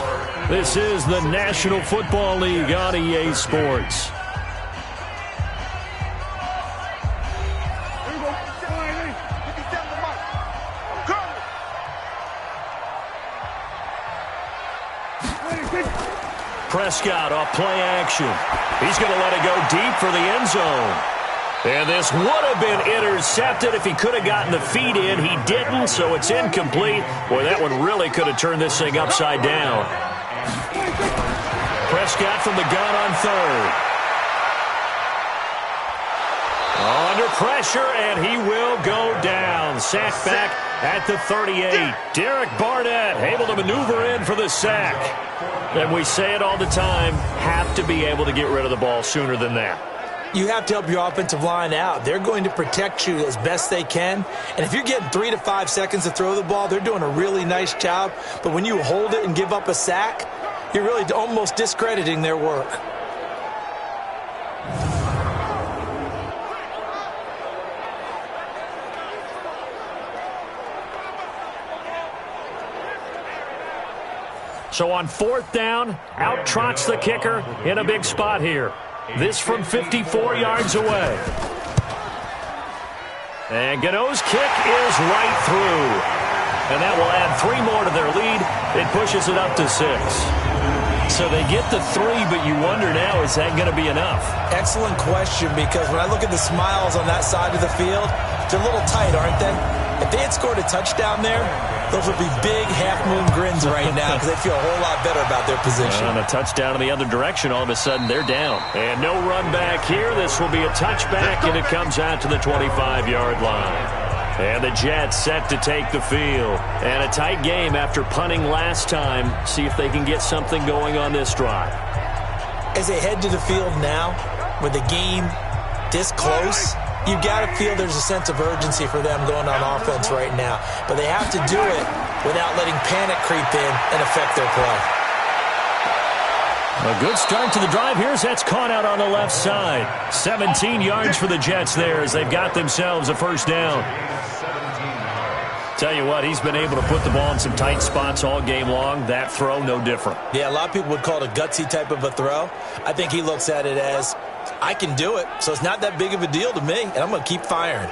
This is the National Football League on EA Sports. Prescott off play action. He's going to let it go deep for the end zone. And this would have been intercepted if he could have gotten the feet in. He didn't, so it's incomplete. Boy, that one really could have turned this thing upside down. Prescott from the gun on 3rd. Under pressure, and he will go down. Sack back at the 38. Derek Barnett able to maneuver in for the sack. And we say it all the time, have to be able to get rid of the ball sooner than that. You have to help your offensive line out. They're going to protect you as best they can. And if you're getting 3 to 5 seconds to throw the ball, they're doing a really nice job. But when you hold it and give up a sack, you're really almost discrediting their work. So on 4th down, out trots the kicker in a big spot here. This from 54 yards away. And Gano's kick is right through. And that will add 3 more to their lead. It pushes it up to 6. So they get the 3, but you wonder now, is that going to be enough? Excellent question, because when I look at the smiles on that side of the field, they're a little tight, aren't they? If they had scored a touchdown there, those would be big half-moon grins right now because they feel a whole lot better about their position. And a touchdown in the other direction, all of a sudden they're down. And no run back here. This will be a touchback, and it comes out to the 25-yard line. And the Jets set to take the field. And a tight game after punting last time. See if they can get something going on this drive. As they head to the field now, with the game this close, you've got to feel there's a sense of urgency for them going on offense right now. But they have to do it without letting panic creep in and affect their play. A good start to the drive here as that's caught out on the left side. 17 yards for the Jets there as they've got themselves a first down. Tell you what, he's been able to put the ball in some tight spots all game long. That throw, no different. Yeah, a lot of people would call it a gutsy type of a throw. I think he looks at it as, I can do it, so it's not that big of a deal to me, and I'm going to keep firing.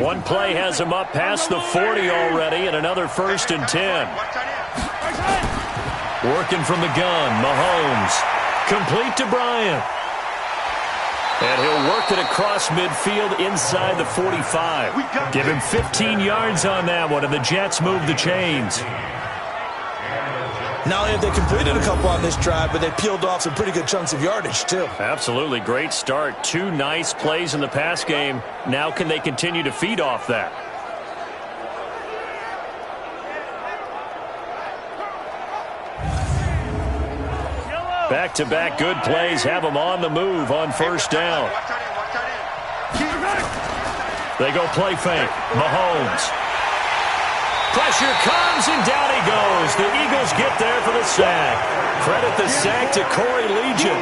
One play has him up past the 40 already, and another 1st and 10. Working from the gun, Mahomes. Complete to Bryant. And he'll work it across midfield inside the 45. Give him 15 yards on that one, and the Jets move the chains. Not only have they completed a couple on this drive, but they peeled off some pretty good chunks of yardage, too. Absolutely. Great start. 2 nice plays in the pass game. Now can they continue to feed off that? Back-to-back good plays have them on the move on first down. They go play fake. Mahomes. Pressure comes, and down he goes. The Eagles get there for the sack. Credit the sack to Corey Legion.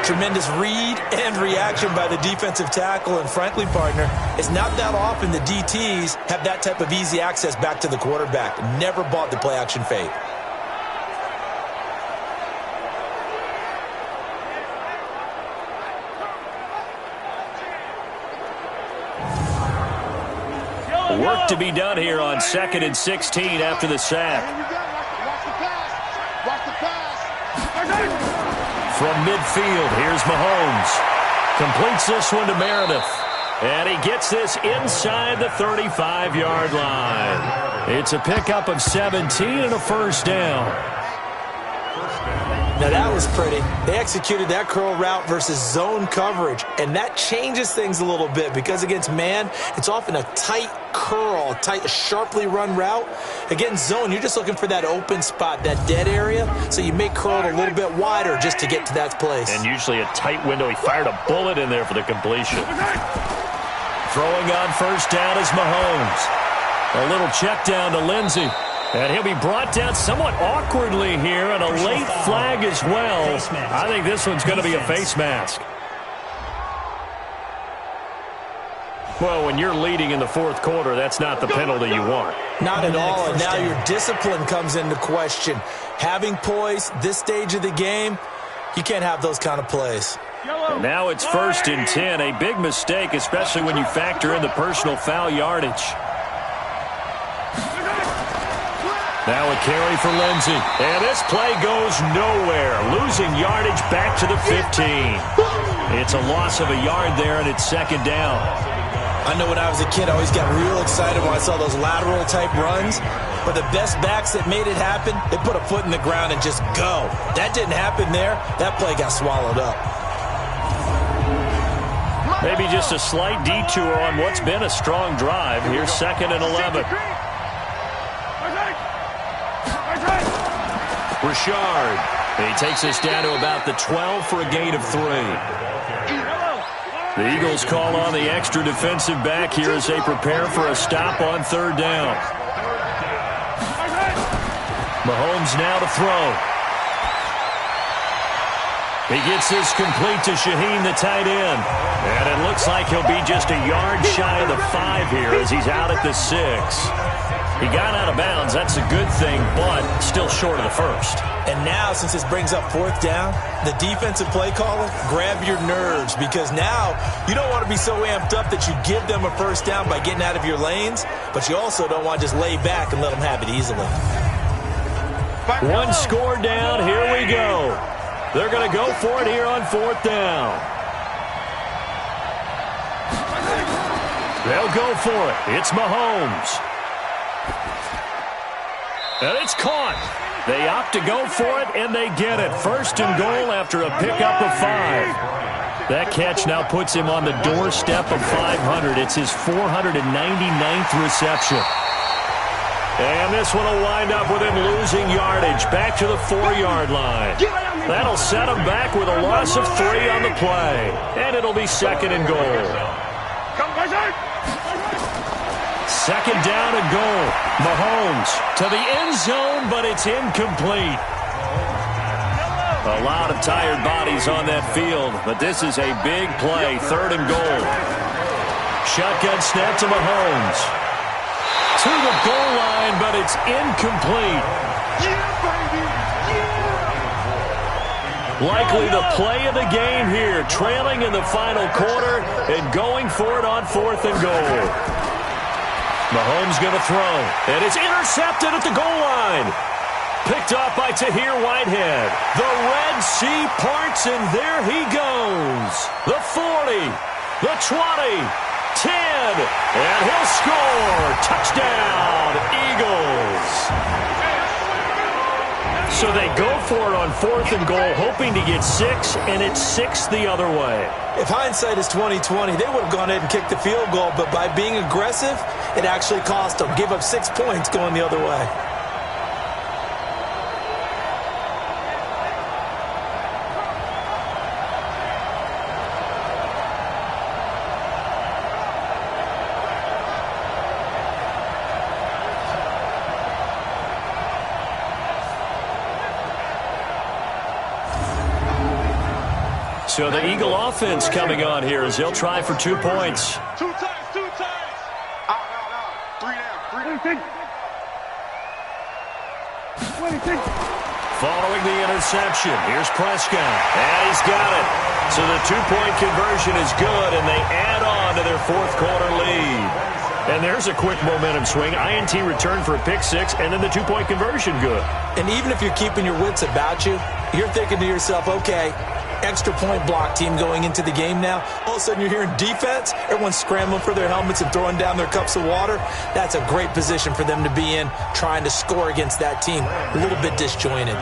Tremendous read and reaction by the defensive tackle, and frankly, partner, it's not that often the DTs have that type of easy access back to the quarterback. Never bought the play-action fake. Work to be done here on 2nd and 16 after the sack. From midfield, here's Mahomes. Completes this one to Meredith. And he gets this inside the 35-yard line. It's a pickup of 17 and a first down. Now that was pretty. They executed that curl route versus zone coverage, and that changes things a little bit because against man, it's often a tight curl, tight, sharply run route. Against zone, you're just looking for that open spot, that dead area, so you may curl it a little bit wider just to get to that place. And usually a tight window. He fired a bullet in there for the completion. Throwing on first down is Mahomes. A little check down to Lindsey. And he'll be brought down somewhat awkwardly here, and a late flag as well. I think this one's going to be a face mask. Well, when you're leading in the fourth quarter, that's not the penalty you want. Not at all, and now your discipline comes into question. Having poise, this stage of the game, you can't have those kind of plays. And now it's 1st and 10, a big mistake, especially when you factor in the personal foul yardage. Now a carry for Lindsey. And this play goes nowhere. Losing yardage back to the 15. It's a loss of a yard there, and it's 2nd down. I know when I was a kid, I always got real excited when I saw those lateral-type runs. But the best backs that made it happen, they put a foot in the ground and just go. That didn't happen there. That play got swallowed up. Maybe just a slight detour on what's been a strong drive. Here's 2nd and 11. Richard. He takes us down to about the 12 for a gain of 3. The Eagles call on the extra defensive back here as they prepare for a stop on 3rd down. Mahomes now to throw. He gets this complete to Shaheen, the tight end. And it looks like he'll be just a yard shy of the 5 here as he's out at the 6. He got out of bounds. That's a good thing, but still short of the 1st. And now, since this brings up 4th down, the defensive play caller, grab your nerves, because now you don't want to be so amped up that you give them a 1st down by getting out of your lanes, but you also don't want to just lay back and let them have it easily. 1 score down. Here we go. They're going to go for it here on 4th down. They'll go for it. It's Mahomes. And it's caught. They opt to go for it, and they get it. 1st and goal after a pickup of 5. That catch now puts him on the doorstep of 500. It's his 499th reception. And this one will wind up with him losing yardage back to the 4-yard line. That'll set him back with a loss of 3 on the play. And it'll be 2nd and goal. 2nd down and goal. Mahomes to the end zone, but it's incomplete. A lot of tired bodies on that field, but this is a big play. 3rd and goal. Shotgun snap to Mahomes. To the goal line, but it's incomplete. Likely the play of the game here, trailing in the final quarter and going for it on 4th and goal. Mahomes going to throw, and it's intercepted at the goal line. Picked off by Tahir Whitehead. The Red Sea parts, and there he goes. The 40, the 20, 10, and he'll score. Touchdown, Eagles. So they go for it on 4th and goal, hoping to get 6, and it's 6 the other way. If hindsight is 20/20, they would have gone ahead and kicked the field goal, but by being aggressive, it actually cost them. Give up 6 points going the other way. So the Eagle offense coming on here as they'll try for 2 points. 2 times, 2 times. Out. 3 down, 3 down. Following the interception, here's Prescott, and he's got it. So the 2-point conversion is good, and they add on to their 4th quarter lead. And there's a quick momentum swing. INT return for a pick 6, and then the 2-point conversion good. And even if you're keeping your wits about you, you're thinking to yourself, okay, extra point block team going into the game now. All of a sudden you're hearing defense. Everyone's scrambling for their helmets and throwing down their cups of water. That's a great position for them to be in, trying to score against that team. A little bit disjointed.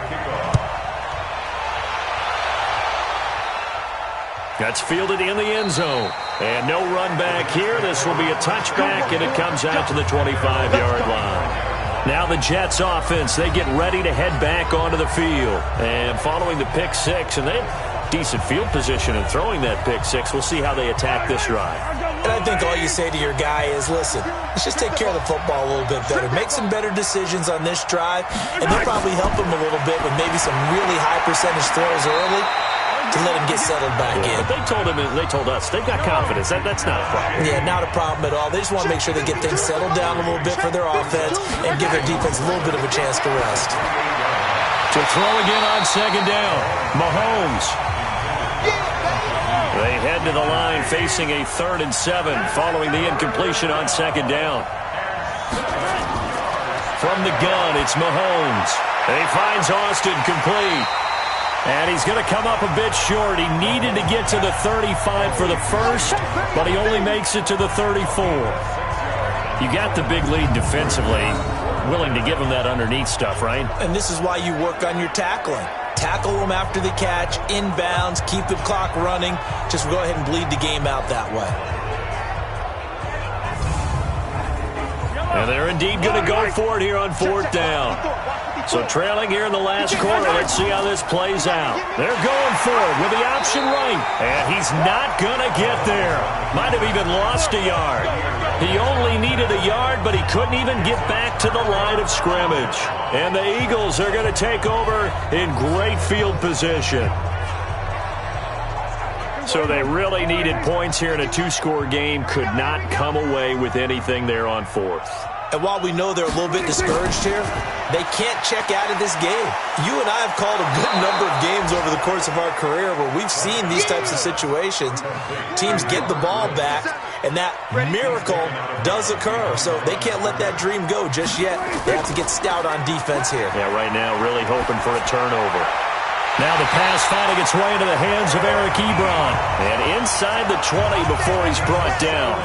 That's fielded in the end zone. And no run back here. This will be a touchback, and it comes out to the 25-yard line. Now the Jets offense, they get ready to head back onto the field. And following the pick six, and they have decent field position in throwing that pick six. We'll see how they attack this drive. And I think all you say to your guy is, listen, let's just take care of the football a little bit better. Make some better decisions on this drive, and they'll probably help him a little bit with maybe some really high percentage throws early to let him get settled back in. But they told us they've got confidence. That's not a problem. Yeah, not a problem at all. They just want to make sure they get things settled down a little bit for their offense and give their defense a little bit of a chance to rest. To throw again on second down, Mahomes. They head to the line facing a 3rd and 7 following the incompletion on second down. From the gun, it's Mahomes. And he finds Austin complete. And he's going to come up a bit short. He needed to get to the 35 for the first, but he only makes it to the 34. You got the big lead defensively, willing to give him that underneath stuff, right? And this is why you work on your tackling. Tackle them after the catch, inbounds, keep the clock running. Just go ahead and bleed the game out that way. And they're indeed going to go for it here on 4th down. So trailing here in the last quarter, let's see how this plays out. They're going for it with the option right. And he's not going to get there. Might have even lost a yard. He only needed a yard, but he couldn't even get back to the line of scrimmage. And the Eagles are going to take over in great field position. So they really needed points here in a 2-score game. Could not come away with anything there on 4th. And while we know they're a little bit discouraged here, they can't check out of this game. You and I have called a good number of games over the course of our career where we've seen these types of situations. Teams get the ball back, and that miracle does occur. So they can't let that dream go just yet. They have to get stout on defense here. Yeah, right now really hoping for a turnover. Now the pass finding its way into the hands of Eric Ebron. And inside the 20 before he's brought down.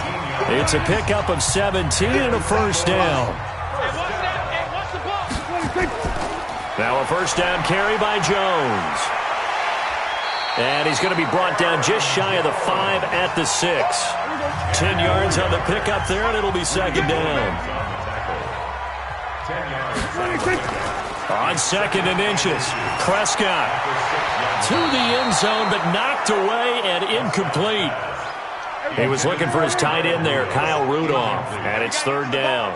It's a pickup of 17 and a first down. Now a first down carry by Jones. And he's going to be brought down just shy of the 5 at the 6. 10 yards on the pickup there, and it'll be second down. On 2nd and inches, Prescott to the end zone, but knocked away and incomplete. He was looking for his tight end there, Kyle Rudolph, and it's 3rd down.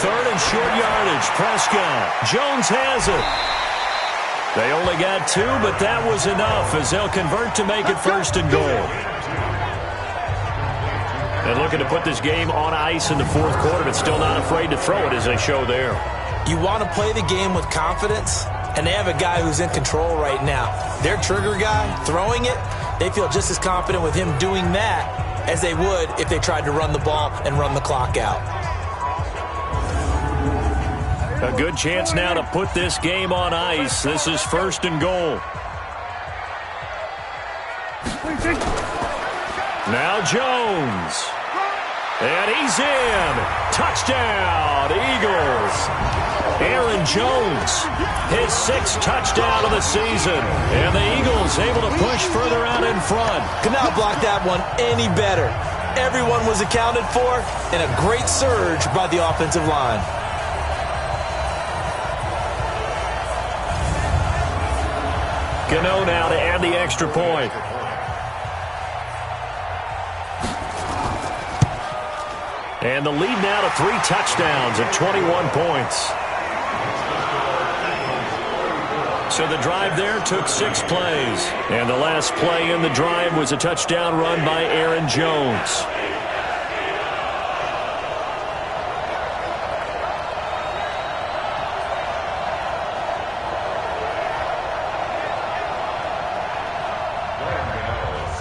3rd and short yardage, Prescott. Jones has it. They only got 2, but that was enough as they'll convert to make it 1st and goal. And looking to put this game on ice in the 4th quarter, but still not afraid to throw it as they show there. You want to play the game with confidence, and they have a guy who's in control right now. Their trigger guy, throwing it, they feel just as confident with him doing that as they would if they tried to run the ball and run the clock out. A good chance now to put this game on ice. This is 1st and goal. Now Jones. And he's in. Touchdown, Eagles. Aaron Jones, his 6th touchdown of the season. And the Eagles able to push further out in front. Could not block that one any better. Everyone was accounted for, and a great surge by the offensive line. Gano now to add the extra point. And the lead now to 3 touchdowns at 21 points. So the drive there took 6 plays. And the last play in the drive was a touchdown run by Aaron Jones.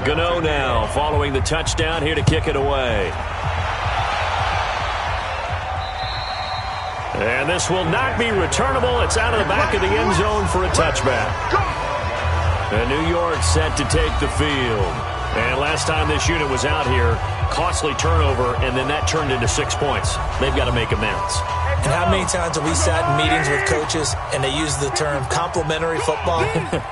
Gano now following the touchdown here to kick it away. And this will not be returnable. It's out of the back of the end zone for a touchback. And New York set to take the field. And last time this unit was out here, costly turnover, and then that turned into 6 points. They've got to make amends. And how many times have we sat in meetings with coaches and they use the term complementary football?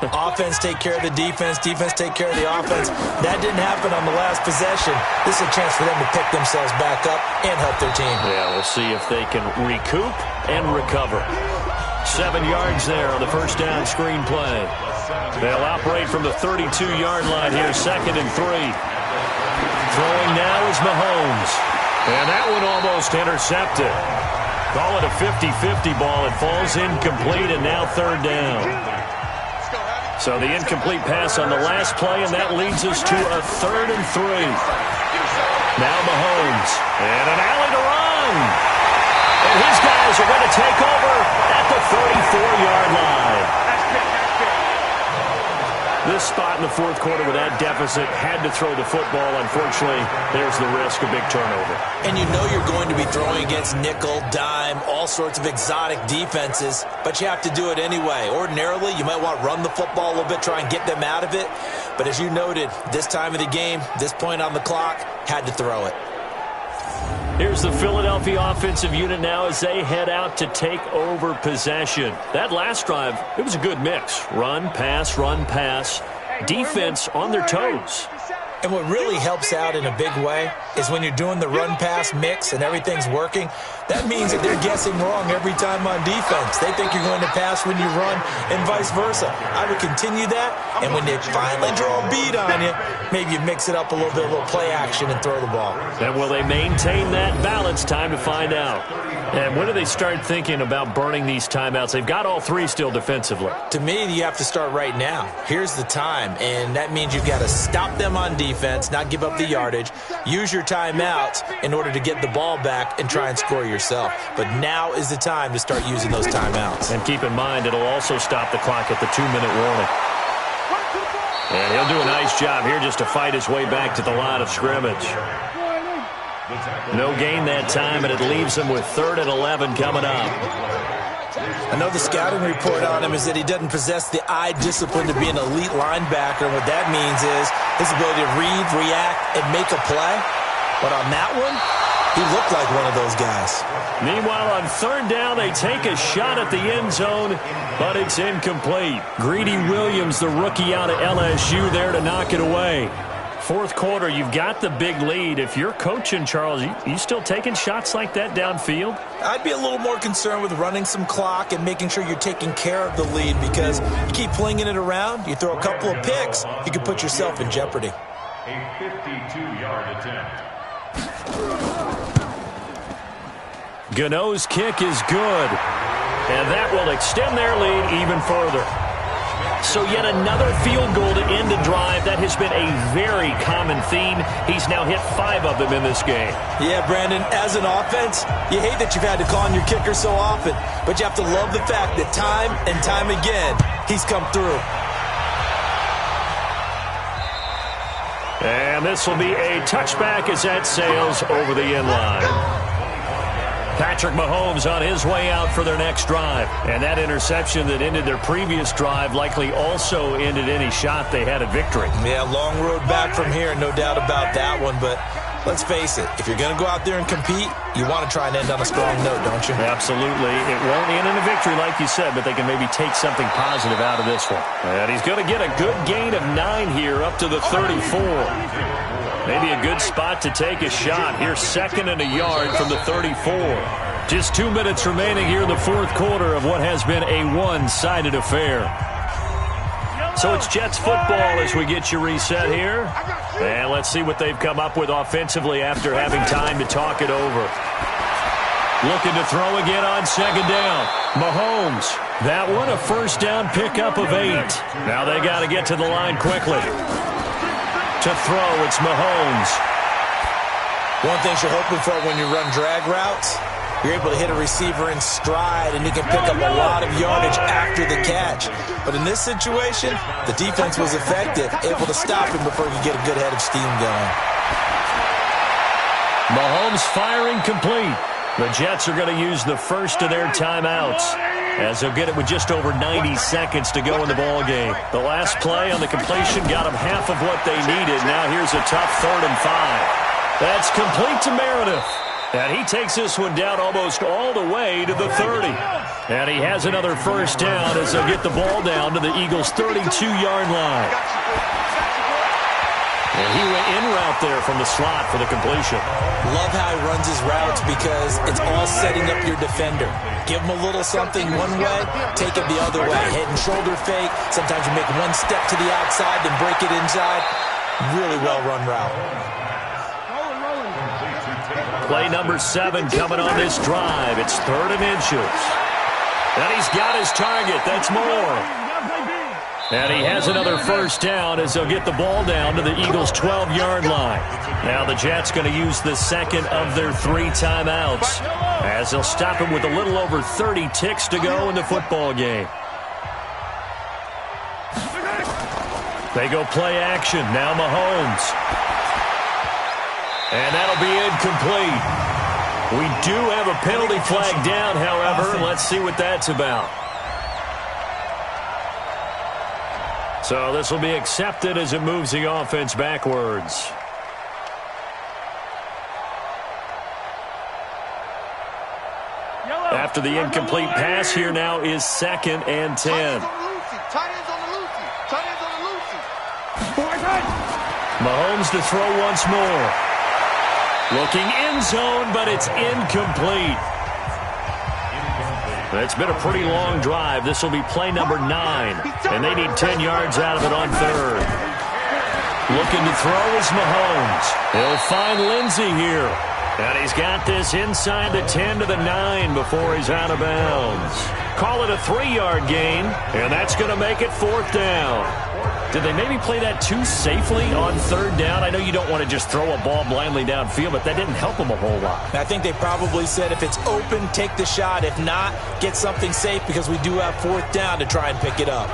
Offense take care of the defense, defense take care of the offense. That didn't happen on the last possession. This is a chance for them to pick themselves back up and help their team. Yeah, we'll see if they can recoup and recover. 7 yards there on the first down screen play. They'll operate from the 32-yard line here, 2nd and 3. Throwing now is Mahomes. And that one almost intercepted. Call it a 50-50 ball. It falls incomplete, and now 3rd down. So the incomplete pass on the last play, and that leads us to a 3rd and 3. Now Mahomes. And an alley to run. And his guys are going to take over at the 34-yard line. This spot in the 4th quarter with that deficit, had to throw the football. Unfortunately, there's the risk of big turnover. And you know you're going to be throwing against nickel, dime, all sorts of exotic defenses, but you have to do it anyway. Ordinarily, you might want to run the football a little bit, try and get them out of it. But as you noted, this time of the game, this point on the clock, had to throw it. Here's the Philadelphia offensive unit now as they head out to take over possession. That last drive, it was a good mix. Run, pass, defense on their toes. And what really helps out in a big way is when you're doing the run-pass mix and everything's working, that means that they're guessing wrong every time on defense. They think you're going to pass when you run and vice versa. I would continue that, and when they finally draw a beat on you, maybe you mix it up a little bit, a little play action and throw the ball. And will they maintain that balance? Time to find out. And when do they start thinking about burning these timeouts? They've got all 3 still defensively. To me, you have to start right now. Here's the time, and that means you've got to stop them on defense, not give up the yardage, use your timeouts in order to get the ball back and try and score yourself. But now is the time to start using those timeouts. And keep in mind, it'll also stop the clock at the 2-minute warning. And he'll do a nice job here just to fight his way back to the line of scrimmage. No gain that time, and it leaves him with 3rd and 11 coming up. I know the scouting report on him is that he doesn't possess the eye discipline to be an elite linebacker. And what that means is his ability to read, react, and make a play. But on that one, he looked like one of those guys. Meanwhile, on 3rd down, they take a shot at the end zone, but it's incomplete. Greedy Williams, the rookie out of LSU, there to knock it away. 4th quarter, you've got the big lead. If you're coaching, Charles, you still taking shots like that downfield? I'd be a little more concerned with running some clock and making sure you're taking care of the lead, because you keep flinging it around, you throw a couple of picks, you can put yourself in jeopardy. A 52-yard attempt. Gano's kick is good, and that will extend their lead even further. So yet another field goal to end the drive. That has been a very common theme. He's now hit 5 of them in this game. Yeah, Brandon, as an offense, you hate that you've had to call on your kicker so often, but you have to love the fact that time and time again, he's come through. And this will be a touchback as that sails over the end line. Patrick Mahomes on his way out for their next drive. And that interception that ended their previous drive likely also ended any shot they had at victory. Yeah, long road back from here, no doubt about that one. But let's face it, if you're going to go out there and compete, you want to try and end on a strong note, don't you? Absolutely. It won't end in a victory like you said, but they can maybe take something positive out of this one. And he's going to get a good gain of 9 here up to the 34. Maybe a good spot to take a shot. Here's 2nd and a yard from the 34. Just 2 minutes remaining here in the 4th quarter of what has been a one-sided affair. So it's Jets football as we get you reset here. And let's see what they've come up with offensively after having time to talk it over. Looking to throw again on 2nd down. Mahomes. That one a 1st down pickup of 8. Now they got to get to the line quickly. To throw, it's Mahomes. One thing you're hoping for when you run drag routes, you're able to hit a receiver in stride, and he can pick up a lot of yardage after the catch. But in this situation, the defense was effective, able to stop him before he could get a good head of steam going. Mahomes firing complete. The Jets are going to use the first of their timeouts, as they'll get it with just over 90 seconds to go in the ballgame. The last play on the completion got them half of what they needed. Now here's a tough 3rd and 5. That's complete to Meredith. And he takes this one down almost all the way to the 30. And he has another first down as they'll get the ball down to the Eagles' 32-yard line. And he went in route there from the slot for the completion. Love how he runs his routes because it's all setting up your defender. Give him a little something one way, take it the other way. Head and shoulder fake. Sometimes you make one step to the outside, then break it inside. Really well-run route. Play number 7 coming on this drive. It's 3rd and inches. And he's got his target. That's Moore. And he has another first down as they'll get the ball down to the Eagles' 12-yard line. Now the Jets going to use the second of their 3 timeouts as they'll stop him with a little over 30 ticks to go in the football game. They go play action. Now Mahomes. And that'll be incomplete. We do have a penalty flag down, however. Let's see what that's about. So this will be accepted as it moves the offense backwards. After the incomplete pass, here now is 2nd and 10. Mahomes to throw once more. Looking end zone, but it's incomplete. It's been a pretty long drive. This will be play number 9. And they need 10 yards out of it on 3rd. Looking to throw is Mahomes. He'll find Lindsey here. And he's got this inside the 10 to the 9 before he's out of bounds. Call it a 3-yard gain, and that's going to make it 4th down. Did they maybe play that too safely on 3rd down? I know you don't want to just throw a ball blindly downfield, but that didn't help them a whole lot. I think they probably said if it's open, take the shot. If not, get something safe because we do have 4th down to try and pick it up.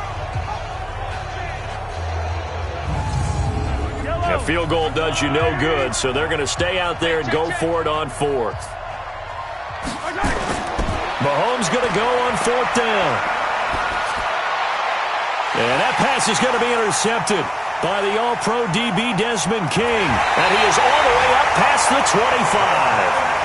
A field goal does you no good, so they're going to stay out there and go for it on 4th. Mahomes going to go on 4th down. And that pass is going to be intercepted by the All-Pro DB Desmond King. And he is all the way up past the 25.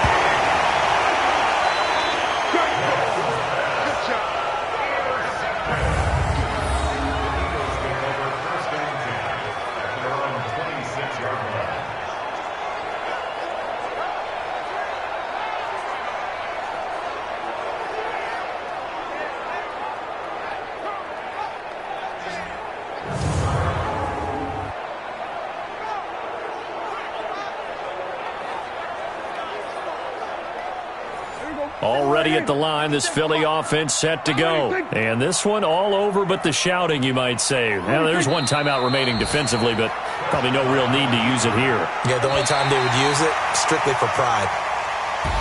Already at the line, this Philly offense set to go. And this one all over but the shouting, you might say. Well, there's one timeout remaining defensively, but probably no real need to use it here. Yeah, the only time they would use it, strictly for pride.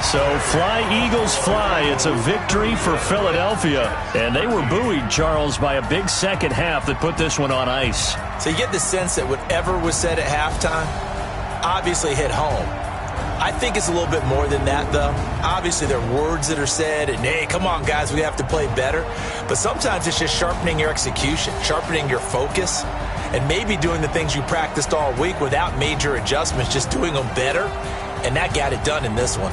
So fly, Eagles, fly. It's a victory for Philadelphia. And they were buoyed, Charles, by a big second half that put this one on ice. So you get the sense that whatever was said at halftime obviously hit home. I think it's a little bit more than that, though. Obviously, there are words that are said, and, hey, come on, guys, we have to play better. But sometimes it's just sharpening your execution, sharpening your focus, and maybe doing the things you practiced all week without major adjustments, just doing them better, and that got it done in this one.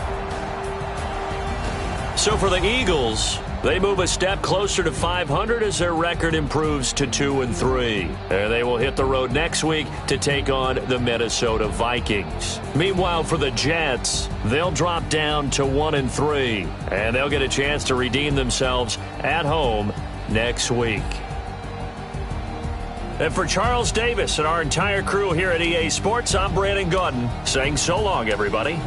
So for the Eagles, they move a step closer to 500 as their record improves to 2-3. And they will hit the road next week to take on the Minnesota Vikings. Meanwhile, for the Jets, they'll drop down to 1-3. And they'll get a chance to redeem themselves at home next week. And for Charles Davis and our entire crew here at EA Sports, I'm Brandon Gaudin saying so long, everybody.